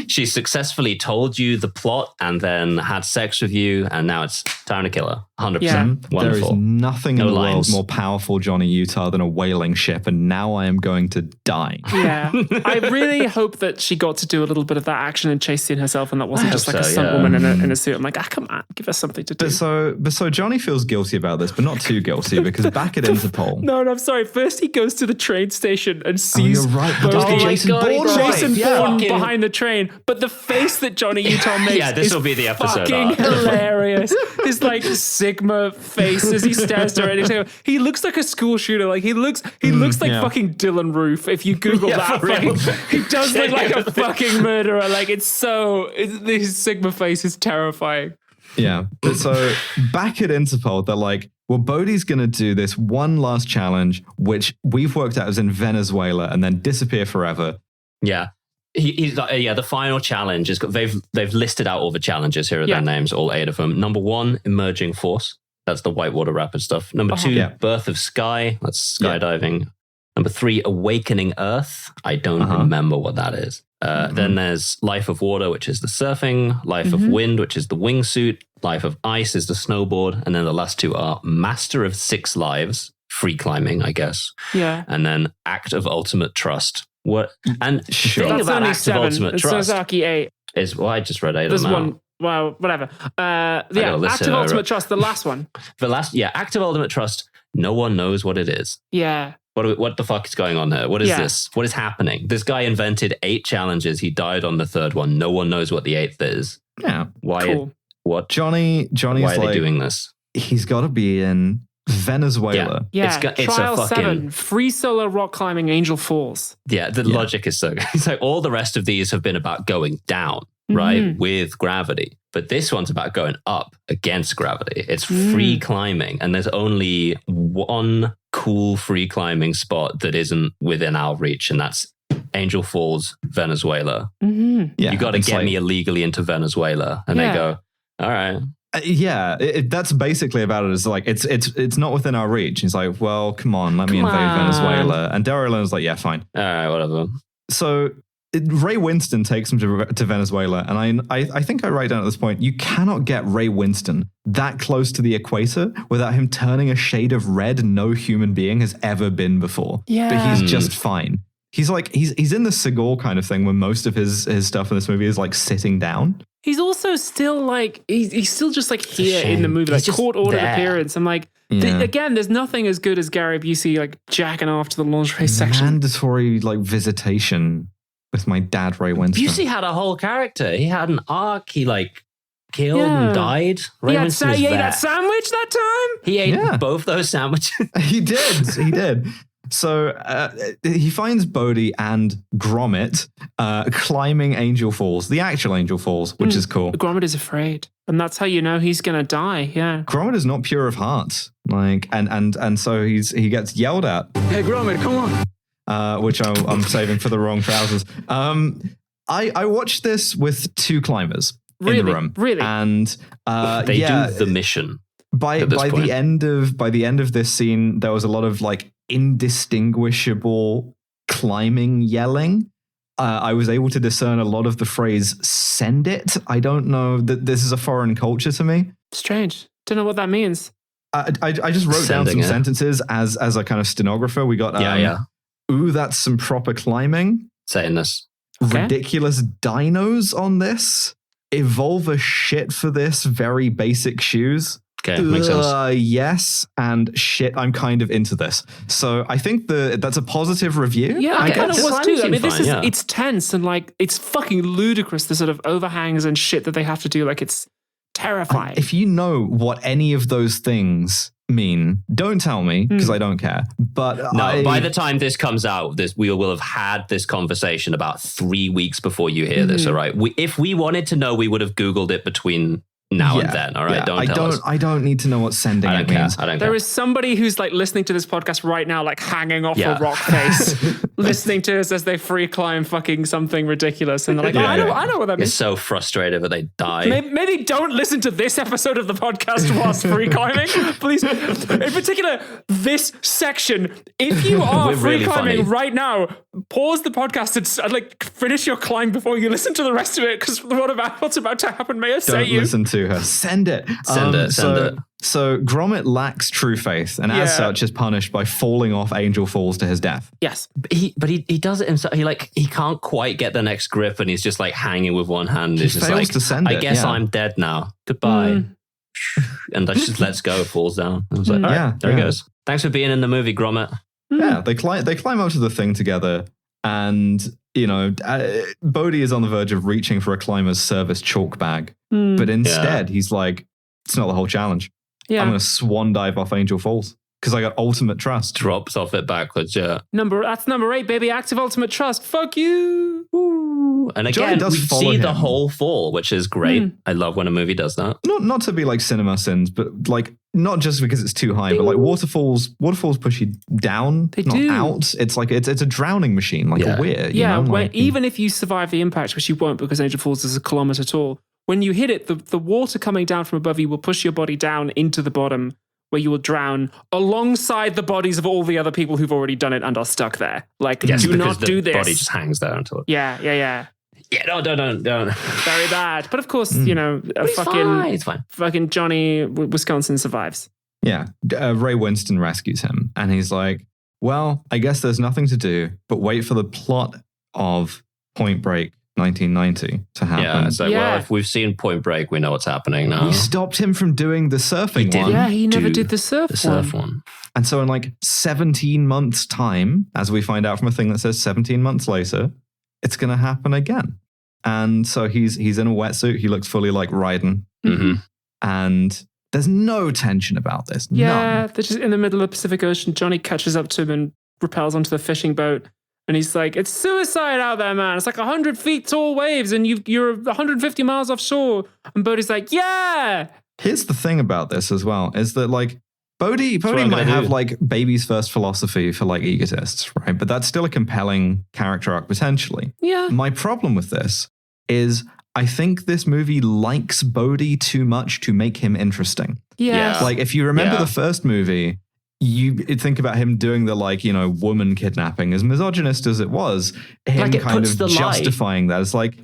She successfully told you the plot and then had sex with you, and now it's time to kill her. 100%. Yeah. Wonderful. There is nothing in the world lines. more powerful, Johnny Utah, than a whaling ship, and now I am going to die. Yeah. I really hope that she got to do a little bit of that action and chase scene herself, and that wasn't just like a stunt woman in a suit. I'm like, come on, give us something to do. But so Johnny feels guilty about this, but not too guilty, because back at Interpol. No, I'm sorry. First he goes to the train station and sees you're right. Jason Jason Bourne behind the train, but the face that Johnny Utah makes this will be the episode fucking hilarious. His like Sigma face as he stares directly at him. He looks like a school shooter. Like he looks like fucking Dylan Roof. If you Google that, he does look like a fucking murderer. Like his Sigma face is terrifying. Yeah. So back at Interpol, they're like, well, Bodhi's going to do this one last challenge, which we've worked out is in Venezuela, and then disappear forever. Yeah. He's like, the final challenge is they've listed out all the challenges. Here are their names, all 8 of them. Number 1, emerging force. That's the whitewater rapid stuff. Number 2, birth of sky. That's skydiving. Yeah. Number 3, awakening earth. I don't remember what that is. Then there's life of water, which is the surfing. Life of wind, which is the wingsuit. Life of ice is the snowboard. And then the last 2 are master of 6 lives, free climbing, I guess. Yeah. And then act of ultimate trust. What? And sure. thing about act of ultimate trust Sozaki 8 is, well, I just read 8 of them. There's one. Well, whatever. Act of ultimate trust, the last one. Act of ultimate trust. No one knows what it is. Yeah. What the fuck is going on here? What is this? What is happening? This guy invented 8 challenges. He died on the 3rd one. No one knows what the 8th is. Yeah. Why? Cool. What? Johnny's why are they like, doing this? He's got to be in Venezuela. Yeah. It's Trial a fucking 7, free solo rock climbing, Angel Falls. Yeah, the logic is so good. It's like all the rest of these have been about going down, right? With gravity. But this one's about going up against gravity. It's free climbing. And there's only one cool free climbing spot that isn't within our reach. And that's Angel Falls, Venezuela. Yeah, you got to get me illegally into Venezuela. And they go, all right. That's basically about it. It's like, it's not within our reach. He's like, well, come on, let me invade Venezuela. And Daryl Leonard's like, yeah, fine. All right, whatever. So Ray Winston takes him to Venezuela. And I think I write down at this point, you cannot get Ray Winston that close to the equator without him turning a shade of red no human being has ever been before. Yeah. But he's just fine. He's like, he's in the Seagal kind of thing where most of his stuff in this movie is like sitting down. He's also still like, he's still just like here in the movie, like court-ordered appearance. I'm like, again, there's nothing as good as Gary Busey like jacking off to the lingerie section. Mandatory like visitation with my dad, Ray Winston. Busey had a whole character. He had an arc. He like killed and died. Ray Winston was he ate there. that sandwich that time? He ate both those sandwiches. He did. So he finds Bodhi and Gromit climbing Angel Falls, the actual Angel Falls, which is cool. Gromit is afraid, and that's how you know he's gonna die. Yeah, Gromit is not pure of heart, like, and so he gets yelled at. Hey, Gromit, come on. Which I'm saving for the wrong trousers. I watched this with 2 climbers in the room, and they do the mission. By the end of this scene, there was a lot of like indistinguishable climbing yelling. I was able to discern a lot of the phrase "send it." I don't know that this is a foreign culture to me. Strange. Don't know what that means. I just wrote down some sentences as a kind of stenographer. We got ooh, that's some proper climbing. Saying this. Ridiculous dinos on this. Evolve a shit for this. Very basic shoes. Okay, makes sense. Yes, and shit, I'm kind of into this. So I think that's a positive review. Yeah, I kind of was too. I mean, this it's tense and like it's fucking ludicrous, the sort of overhangs and shit that they have to do. Like it's terrifying. If you know what any of those things mean, don't tell me because I don't care. But by the time this comes out, we will have had this conversation about 3 weeks before you hear this. All right, if we wanted to know, we would have Googled it between now and then. All right, I don't need to know what sending it means. There is somebody who's like listening to this podcast right now, like hanging off a rock face, listening to us as they free climb fucking something ridiculous, and they're like, I know what that means. It's so frustrated that they die. Maybe don't listen to this episode of the podcast whilst free climbing, please. In particular, this section. If you are free climbing right now, pause the podcast and like finish your climb before you listen to the rest of it, because what's about to happen may upset you. Don't listen to her. Send it. Send it. So Gromit lacks true faith, and as such is punished by falling off Angel Falls to his death. Yes, but he does it himself. He can't quite get the next grip, and he's just like hanging with one hand. He fails to send it. I guess I'm dead now. Goodbye. And that just lets go, falls down. I was like, all right, there he goes. Thanks for being in the movie, Gromit. Yeah, they climb up to the thing together, and you know, Bodhi is on the verge of reaching for a climber's service chalk bag, but instead he's like, it's not the whole challenge. I'm going to swan dive off Angel Falls because I got ultimate trust. Drops off it backwards, yeah. That's number 8, baby. Active ultimate trust. Fuck you. Ooh. And again, we see the whole fall, which is great. I love when a movie does that. Not to be like cinema sins, but like not just because it's too high, but like waterfalls push you down, not out. It's like it's a drowning machine, like a weir. Yeah, you know? Even if you survive the impact, which you won't because Angel Falls is a kilometer tall, when you hit it, the water coming down from above you will push your body down into the bottom, where you will drown alongside the bodies of all the other people who've already done it and are stuck there. Like, do not do this. The body just hangs there until it... Yeah. Yeah, no, don't. Very bad. But of course, it's fine. Fucking Johnny Wisconsin survives. Yeah. Ray Winston rescues him and he's like, well, I guess there's nothing to do but wait for the plot of Point Break 1990 to happen. Yeah, so well, if we've seen Point Break, we know what's happening now. We stopped him from doing the surfing one. Yeah, he never did the surf one. And so in like 17 months' time, as we find out from a thing that says 17 months later, it's going to happen again. And so he's in a wetsuit. He looks fully like Raiden. Mm-hmm. And there's no tension about this. Yeah, they're just in the middle of the Pacific Ocean. Johnny catches up to him and rappels onto the fishing boat. And he's like, it's suicide out there, man. It's like 100 feet tall waves and you're 150 miles offshore. And Bodhi's like, yeah. Here's the thing about this as well, is that like Bodhi might have like baby's first philosophy for like egotists, right? But that's still a compelling character arc potentially. Yeah. My problem with this is I think this movie likes Bodhi too much to make him interesting. Yes. Like if you remember the first movie, you think about him doing the like, woman kidnapping, as misogynist as it was, him like kind of justifying that. It's like,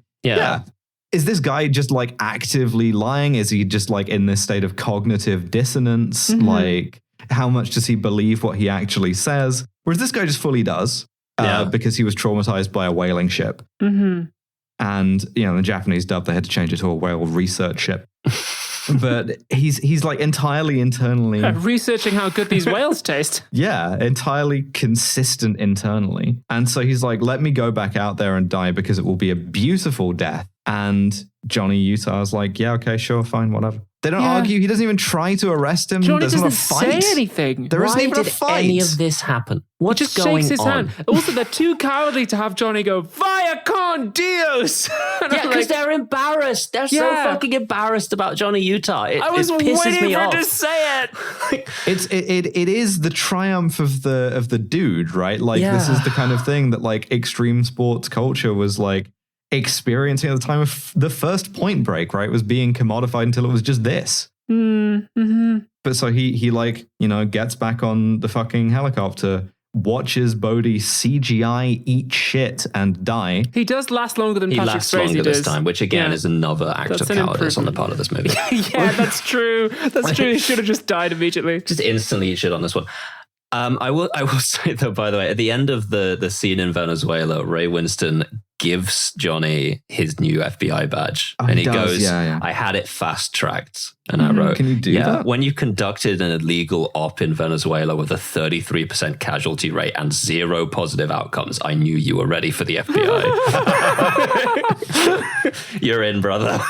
is this guy just like actively lying? Is he just like in this state of cognitive dissonance? Mm-hmm. Like how much does he believe what he actually says? Whereas this guy just fully does because he was traumatized by a whaling ship. Mm-hmm. And, in the Japanese dub, they had to change it to a whale research ship. But he's like entirely internally... researching how good these whales taste. Yeah, entirely consistent internally. And so he's like, let me go back out there and die because it will be a beautiful death. And Johnny Utah's like, yeah, okay, sure, fine, whatever. They don't argue. He doesn't even try to arrest him. Johnny There's doesn't not a fight. say anything. There isn't even a fight. Why did any of this happen? What's he just going shakes his on? hand. Also, they're too cowardly to have Johnny go, via con Dios. Yeah, because they're embarrassed. They're so fucking embarrassed about Johnny Utah. It pisses me off. To say it. It is the triumph of the dude, right? Like this is the kind of thing that like extreme sports culture was like experiencing at the time of the first Point Break, right? It was being commodified until it was just this. Mm-hmm. But so he like, gets back on the fucking helicopter, watches Bodhi CGI eat shit and die. He does last longer than Patrick Swayze lasts longer this time, which again is another act of cowardice on the part of this movie. Yeah, that's true. That's true. He should have just died immediately. Just instantly shit on this one. I will say though, by the way, at the end of the scene in Venezuela, Ray Winston gives Johnny his new FBI badge. And he goes, I had it fast tracked. And I wrote, can you do that? When you conducted an illegal op in Venezuela with a 33% casualty rate and 0 positive outcomes, I knew you were ready for the FBI. You're in, brother.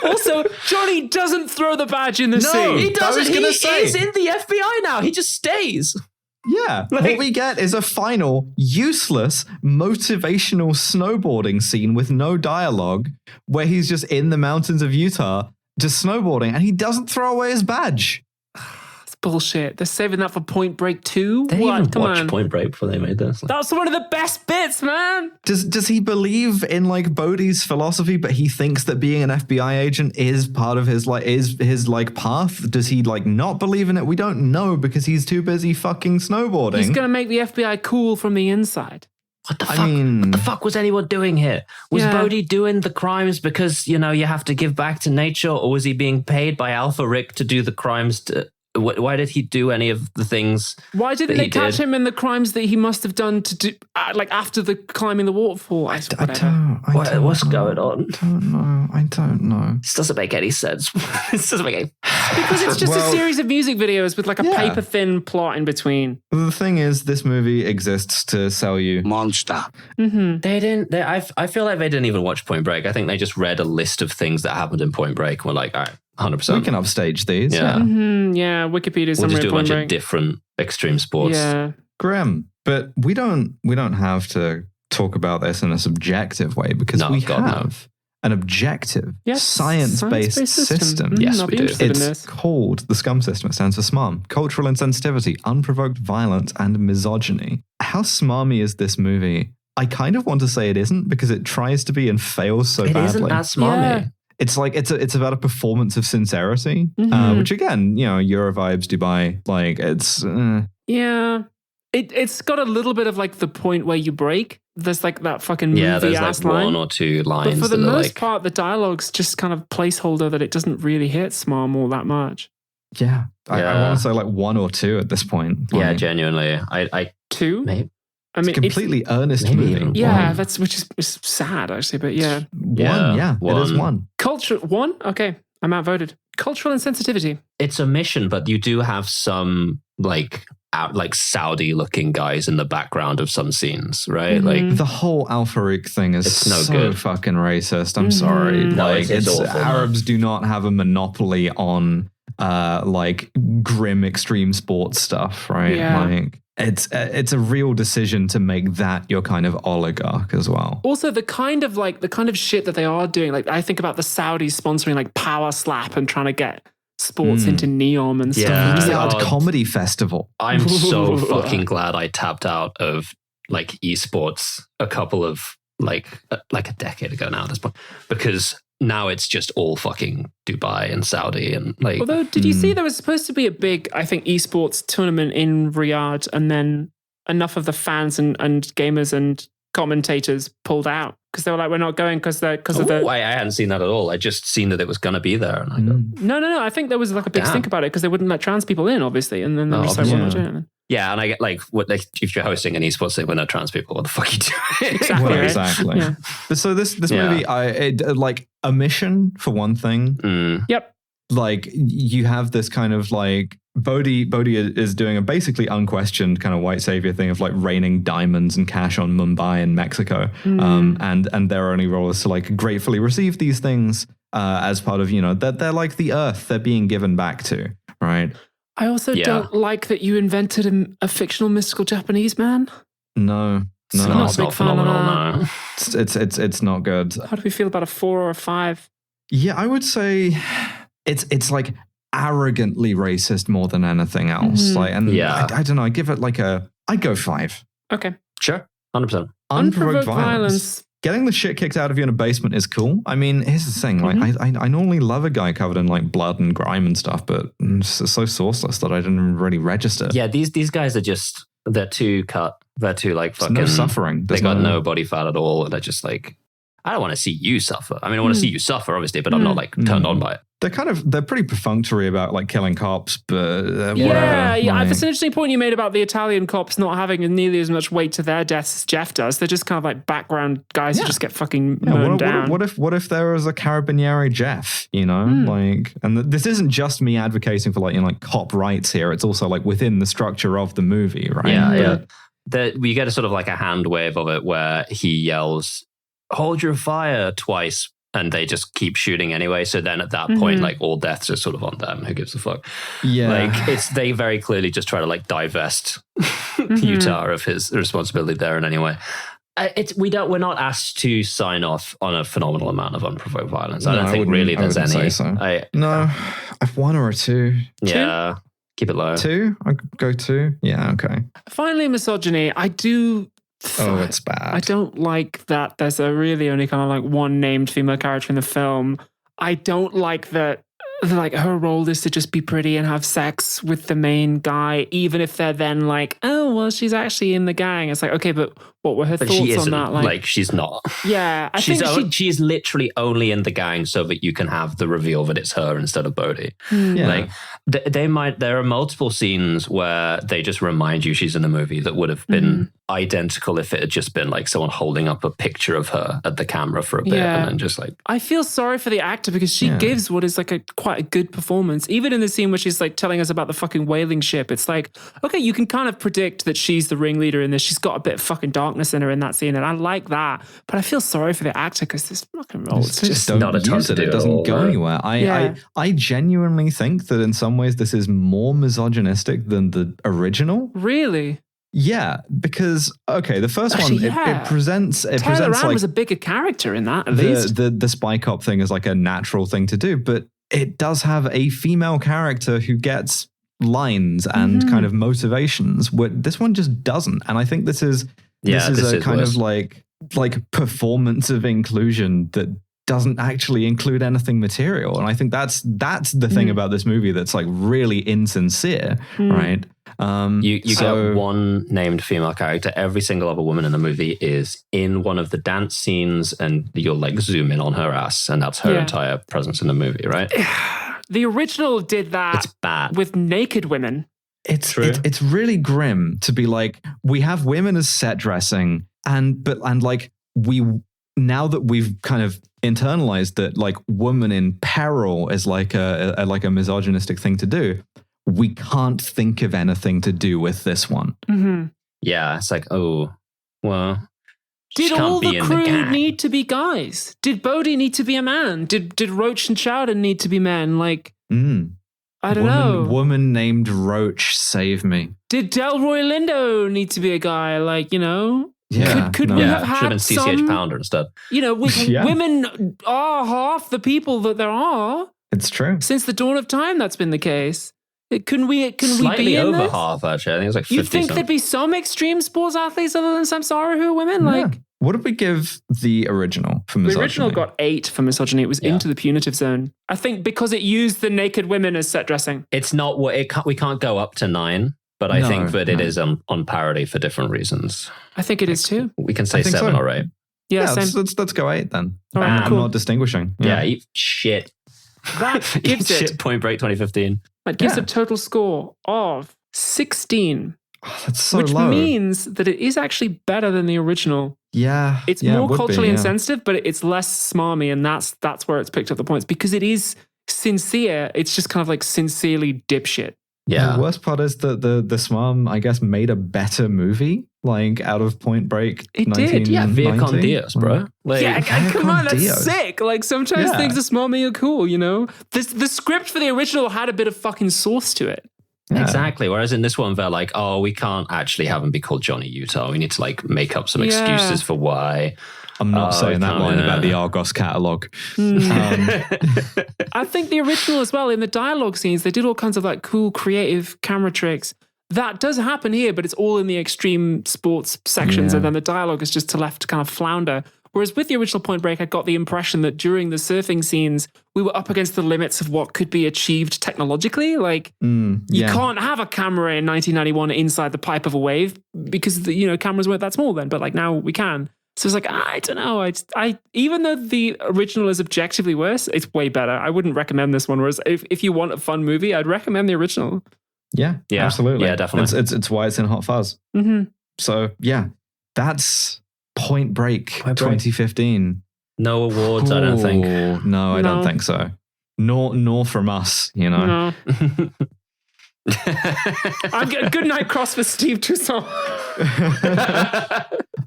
Also, Johnny doesn't throw the badge in the sea. He doesn't. He's in the FBI now. He just stays. Yeah, what we get is a final, useless, motivational snowboarding scene with no dialogue where he's just in the mountains of Utah just snowboarding and he doesn't throw away his badge. It's bullshit. They're saving that for Point Break 2? They didn't watch Point Break before they made this. That's one of the best bits, man. Does he believe in like Bodhi's philosophy, but he thinks that being an FBI agent is part of his path? Does he like not believe in it? We don't know because he's too busy fucking snowboarding. He's gonna make the FBI cool from the inside. What the fuck? What the fuck was anyone doing here? Was Bodhi doing the crimes because, you have to give back to nature, or was he being paid by Alpha Rick to do the crimes? Why did he do any of the things? Why didn't they catch him in the crimes that he must have done to do, like after the climbing the waterfall? What's going on? I don't know. This doesn't make any sense. This doesn't make any. Because it's just a series of music videos with like a paper thin plot in between. The thing is, this movie exists to sell you monster. Mm-hmm. They didn't. I feel like they didn't even watch Point Break. I think they just read a list of things that happened in Point Break and were like, all right, 100%. We can upstage these. Yeah. Yeah, Wikipedia. We'll just do a bunch of different extreme sports. Yeah. Grim. But we don't have to talk about this in a subjective way because we have an objective, science-based system. Yes, we do. It's called the SCUM system. It stands for SMARM. Cultural insensitivity, unprovoked violence, and misogyny. How smarmy is this movie? I kind of want to say it isn't because it tries to be and fails so badly. It isn't that smarmy. Yeah. It's like it's about a performance of sincerity, which again, Euro vibes, Dubai, like it's yeah. It's got a little bit of like the point where you break. There's like that fucking movie there's ass like line. one or two lines. But for the most part, the dialogue's just kind of placeholder that it doesn't really hit SMARM all that much. Yeah, I want to say like one or two at this point. Yeah, genuinely, I two. Maybe. I mean, it's completely earnest movie. Yeah, which is sad actually, but yeah. One. It is one. One? Okay, I'm outvoted. Cultural insensitivity. It's a mission, but you do have some like Saudi-looking guys in the background of some scenes, right? Like the whole Al Farouk thing is so good. fucking racist. I'm sorry. Like it's awful, Arabs do not have a monopoly on like grim extreme sports stuff, right? Yeah. Like it's a real decision to make that your kind of oligarch as well. Also, the kind of shit that they are doing. Like I think about the Saudis sponsoring like Power Slap and trying to get sports into Neom and stuff. Yeah, comedy festival. I'm so fucking glad I tapped out of like esports a couple of like a decade ago now at this point, because now it's just all fucking Dubai and Saudi and like. Although, did you see there was supposed to be a big, I think, esports tournament in Riyadh, and then enough of the fans and gamers and commentators pulled out because they were like, we're not going because of the. I hadn't seen that at all. I just seen that it was going to be there, and I go, No. I think there was like a big stink about it because they wouldn't let trans people in, obviously, and then they were just like, we're not doing it. Yeah, and I get like, if you're hosting an esports thing with no trans people, what the fuck are you doing? Exactly. Well, exactly. Yeah. So this movie, like a mission for one thing. Yep. Like you have this kind of like Bodhi is doing a basically unquestioned kind of white savior thing of like raining diamonds and cash on Mumbai and Mexico, and their only role is to like gratefully receive these things as part of that they're like the earth they're being given back to, right? I also don't like that you invented a fictional mystical Japanese man. No, it's not a big fan of that. No. It's not good. How do we feel about a 4 or a 5? Yeah, I would say it's like arrogantly racist more than anything else. Like, and I don't know. I give it like I'd go 5. Okay, sure, 100%. Unprovoked violence. Getting the shit kicked out of you in a basement is cool. I mean, here's the thing. Like, I normally love a guy covered in like blood and grime and stuff, but it's so sourceless that I didn't really register. Yeah, these guys are just they're too cut. They're too like fucking no suffering. They got no body fat at all. They're just like, I don't want to see you suffer. I mean, I want to see you suffer, obviously, but I'm not like turned on by it. They're pretty perfunctory about like killing cops, but yeah. That's an interesting point you made about the Italian cops not having nearly as much weight to their deaths as Jeff does. They're just kind of like background guys who just get fucking mown down. What if there was a Carabinieri Jeff? Like, and this isn't just me advocating for like cop rights here. It's also like within the structure of the movie, right? Yeah. We get a sort of like a hand wave of it where he yells, "Hold your fire" twice. And they just keep shooting anyway. So then at that point, like all deaths are sort of on them. Who gives a fuck? Yeah. Like they very clearly just try to like divest Utah of his responsibility there in any way. We're not asked to sign off on a phenomenal amount of unprovoked violence. I don't think really there's any. Say so. No, I've 1 or a 2. Yeah. 2? Keep it low. 2? I go 2. Yeah. Okay. Finally, misogyny. I do. It's bad. I don't like that there's a really only kind of like one named female character in the film. I don't like that like her role is to just be pretty and have sex with the main guy, even if they're then like, oh, well, she's actually in the gang. It's like, okay, but what were her thoughts on that? Like, she's not. Yeah. She's literally only in the gang so that you can have the reveal that it's her instead of Bodhi. Yeah. Like, there are multiple scenes where they just remind you she's in a movie that would have been identical if it had just been like someone holding up a picture of her at the camera for a bit and then just like. I feel sorry for the actor because she gives what is like quite a good performance. Even in the scene where she's like telling us about the fucking whaling ship, it's like, okay, you can kind of predict that she's the ringleader in this. She's got a bit of fucking dark darkness in her in that scene, and I like that. But I feel sorry for the actor because this fucking role is just not a ton to do. It doesn't go anywhere. Yeah. I genuinely think that in some ways this is more misogynistic than the original. Really? Yeah, because the first one it presents Taylor Rand like was a bigger character in that. At least the spy cop thing is like a natural thing to do, but it does have a female character who gets lines and kind of motivations. What this one just doesn't, and I think this is a kind of like performance of inclusion that doesn't actually include anything material. And I think that's the thing about this movie that's like really insincere, right? You get one named female character. Every single other woman in the movie is in one of the dance scenes, and you'll like zoom in on her ass, and that's her entire presence in the movie, right? The original did that. It's bad with naked women. It's really grim to be like, we have women as set dressing, and now that we've kind of internalized that like woman in peril is like a misogynistic thing to do, we can't think of anything to do with this one. Mm-hmm. Yeah, it's like, oh, well. Did all the crew need to be guys? Did Bodhi need to be a man? Did Roach and Chowden need to be men? Like, I don't know. Woman named Roach, save me. Did Delroy Lindo need to be a guy? Like, you know? Yeah, could we have had should have been CCH Pounder instead. You know, women are half the people that there are. It's true. Since the dawn of time, that's been the case. Couldn't we Slightly be in over this? half, actually. I think it's like 50. You think there'd be some extreme sports athletes other than Samsara who are women? Like, what did we give the original for misogyny? The original got 8 for misogyny. It was into the punitive zone. I think because it used the naked women as set dressing. It's not what we can't go up to 9. But I think that it is on parity for different reasons. I think it is too. We can say 7 or 8. Yeah, let's go 8 then. All right, I'm not distinguishing. Yeah, eat shit. That gives it shit. Point Break 2015. That gives a total score of 16. Oh, that's so which low. means that it is actually better than the original. Yeah, it's more culturally insensitive, but it's less smarmy, and that's where it's picked up the points because it is sincere. It's just kind of like sincerely dipshit. Yeah. The worst part is that the Smarm, I guess, made a better movie, like out of Point Break. It did, yeah. Via con Dios, bro. Like, come on, that's sick. Like sometimes things are smarmy or cool, you know. The script for the original had a bit of fucking sauce to it. Yeah. Exactly. Whereas in this one, they're like, oh, we can't actually have him be called Johnny Utah. We need to like make up some excuses for why. I'm not saying that line about the Argos catalogue. I think the original as well, in the dialogue scenes, they did all kinds of like cool, creative camera tricks. That does happen here, but it's all in the extreme sports sections, and then the dialogue is just left to kind of flounder. Whereas with the original Point Break, I got the impression that during the surfing scenes, we were up against the limits of what could be achieved technologically. Like, you can't have a camera in 1991 inside the pipe of a wave because, cameras weren't that small then, but like now we can. So it's like, I don't know. I even though the original is objectively worse, it's way better. I wouldn't recommend this one. Whereas if you want a fun movie, I'd recommend the original. Yeah, absolutely. Yeah, definitely. It's why it's in Hot Fuzz. Mm-hmm. So yeah, that's Point Break 2015. No awards, I don't think. No, I don't think so. Nor from us, you know. No. I'm getting a good night cross for Steve Toussaint.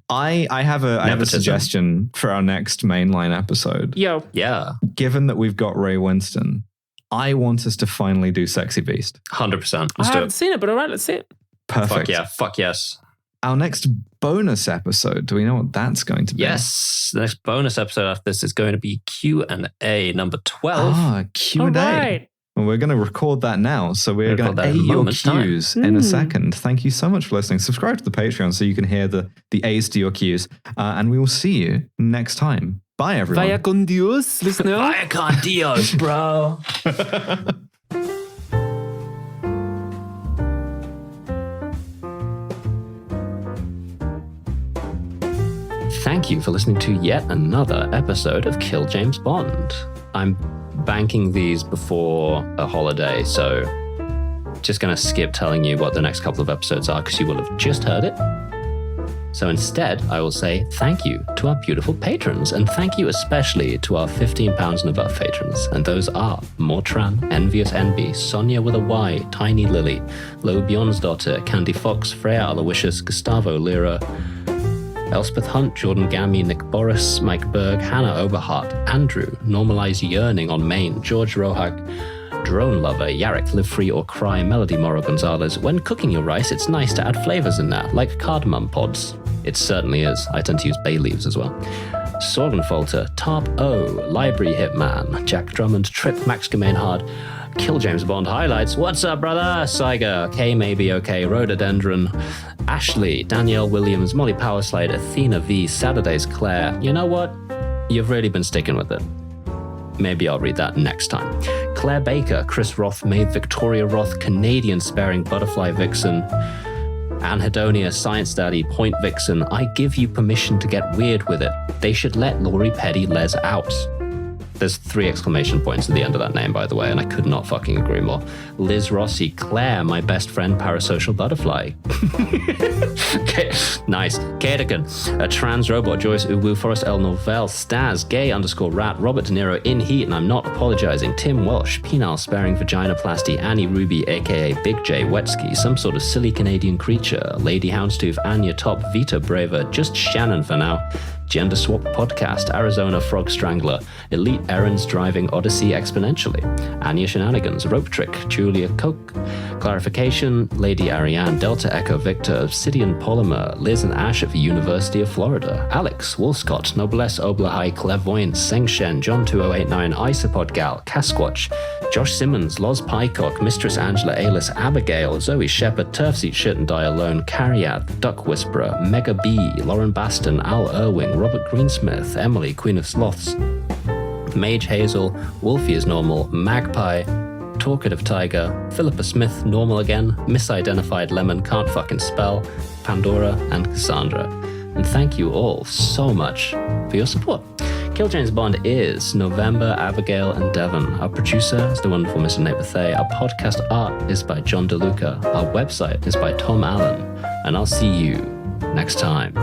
I have a suggestion for our next mainline episode. Yo. Yeah. Given that we've got Ray Winston, I want us to finally do Sexy Beast. 100%. I haven't seen it, but all right, let's see it. Perfect. Fuck yes. Our next bonus episode, do we know what that's going to be? Yes. The next bonus episode after this is going to be Q&A number 12. Q&A. All right. Well, we're going to record that now, so we're going to A your Qs in a second. Thank you so much for listening. Subscribe to the Patreon so you can hear the A's to your Qs. And we will see you next time. Bye, everyone. Vaya con Dios, listener. Vaya con Dios, bro. Thank you for listening to yet another episode of Kill James Bond. I'm banking these before a holiday, so just going to skip telling you what the next couple of episodes are because you will have just heard it. So instead, I will say thank you to our beautiful patrons, and thank you especially to our £15 and above patrons. And those are Mortran, Envious NB, Sonia with a Y, Tiny Lily, Lo Bjornsdottir, Candy Fox, Freya Aloysius, Gustavo Lira, Elspeth Hunt, Jordan Gammy, Nick Boris, Mike Berg, Hannah Oberhart, Andrew, Normalize Yearning on Maine, George Rohak, Drone Lover, Yarrick, Live Free or Cry, Melody Morrow Gonzalez. When cooking your rice, it's nice to add flavors in there, like cardamom pods. It certainly is. I tend to use bay leaves as well. Sorgenfolter, Tarp O, Library Hitman, Jack Drummond, Trip, Max Gemainhard, Kill James Bond Highlights. What's up, brother? Saiga, K Maybe Okay, Rhododendron, Ashley, Danielle Williams, Molly Powerslide, Athena V, Saturday's Claire. You know what? You've really been sticking with it. Maybe I'll read that next time. Claire Baker, Chris Roth, Maeve Victoria Roth, Canadian Sparing Butterfly Vixen, Anhedonia, Science Daddy, Point Vixen. I give you permission to get weird with it. They should let Laurie Petty Les out. There's 3 exclamation points at the end of that name, by the way, and I could not fucking agree more. Liz Rossi, Claire, my best friend, Parasocial Butterfly. Okay, nice. Kadekin, a trans robot, Joyce Uwu, Forrest L. Novell, Staz, Gay _Rat, Robert De Niro, In Heat, and I'm not apologizing, Tim Welsh, Penile Sparing Vaginoplasty, Annie Ruby, aka Big J, Wetsky, some sort of silly Canadian creature, Lady Houndstooth, Anya Top, Vita Braver, just Shannon for now. Gender Swap Podcast, Arizona Frog Strangler, Elite Errands Driving Odyssey Exponentially, Anya Shenanigans, Rope Trick, Julia Coke, Clarification, Lady Ariane, Delta Echo Victor, Obsidian Polymer, Liz and Ash at the University of Florida, Alex, Woolscott, Noblesse Oblahai, Clairvoyant, Seng Shen, John 2089, Isopod Gal, Casquatch, Josh Simmons, Loz Pycock, Mistress Angela Ailis, Abigail, Zoe Shepherd, Turfs Eat Shit and Die Alone, Cariad, Duck Whisperer, Mega B, Lauren Baston, Al Irwing, Robert Greensmith, Emily, Queen of Sloths, Mage Hazel, Wolfie is Normal, Magpie, Talkative Tiger, Philippa Smith, Normal Again, Misidentified Lemon, Can't Fucking Spell, Pandora, and Cassandra. And thank you all so much for your support. Kill James Bond is November, Abigail, and Devon. Our producer is the wonderful Mr. Nate Bethay. Our podcast art is by John DeLuca. Our website is by Tom Allen. And I'll see you next time.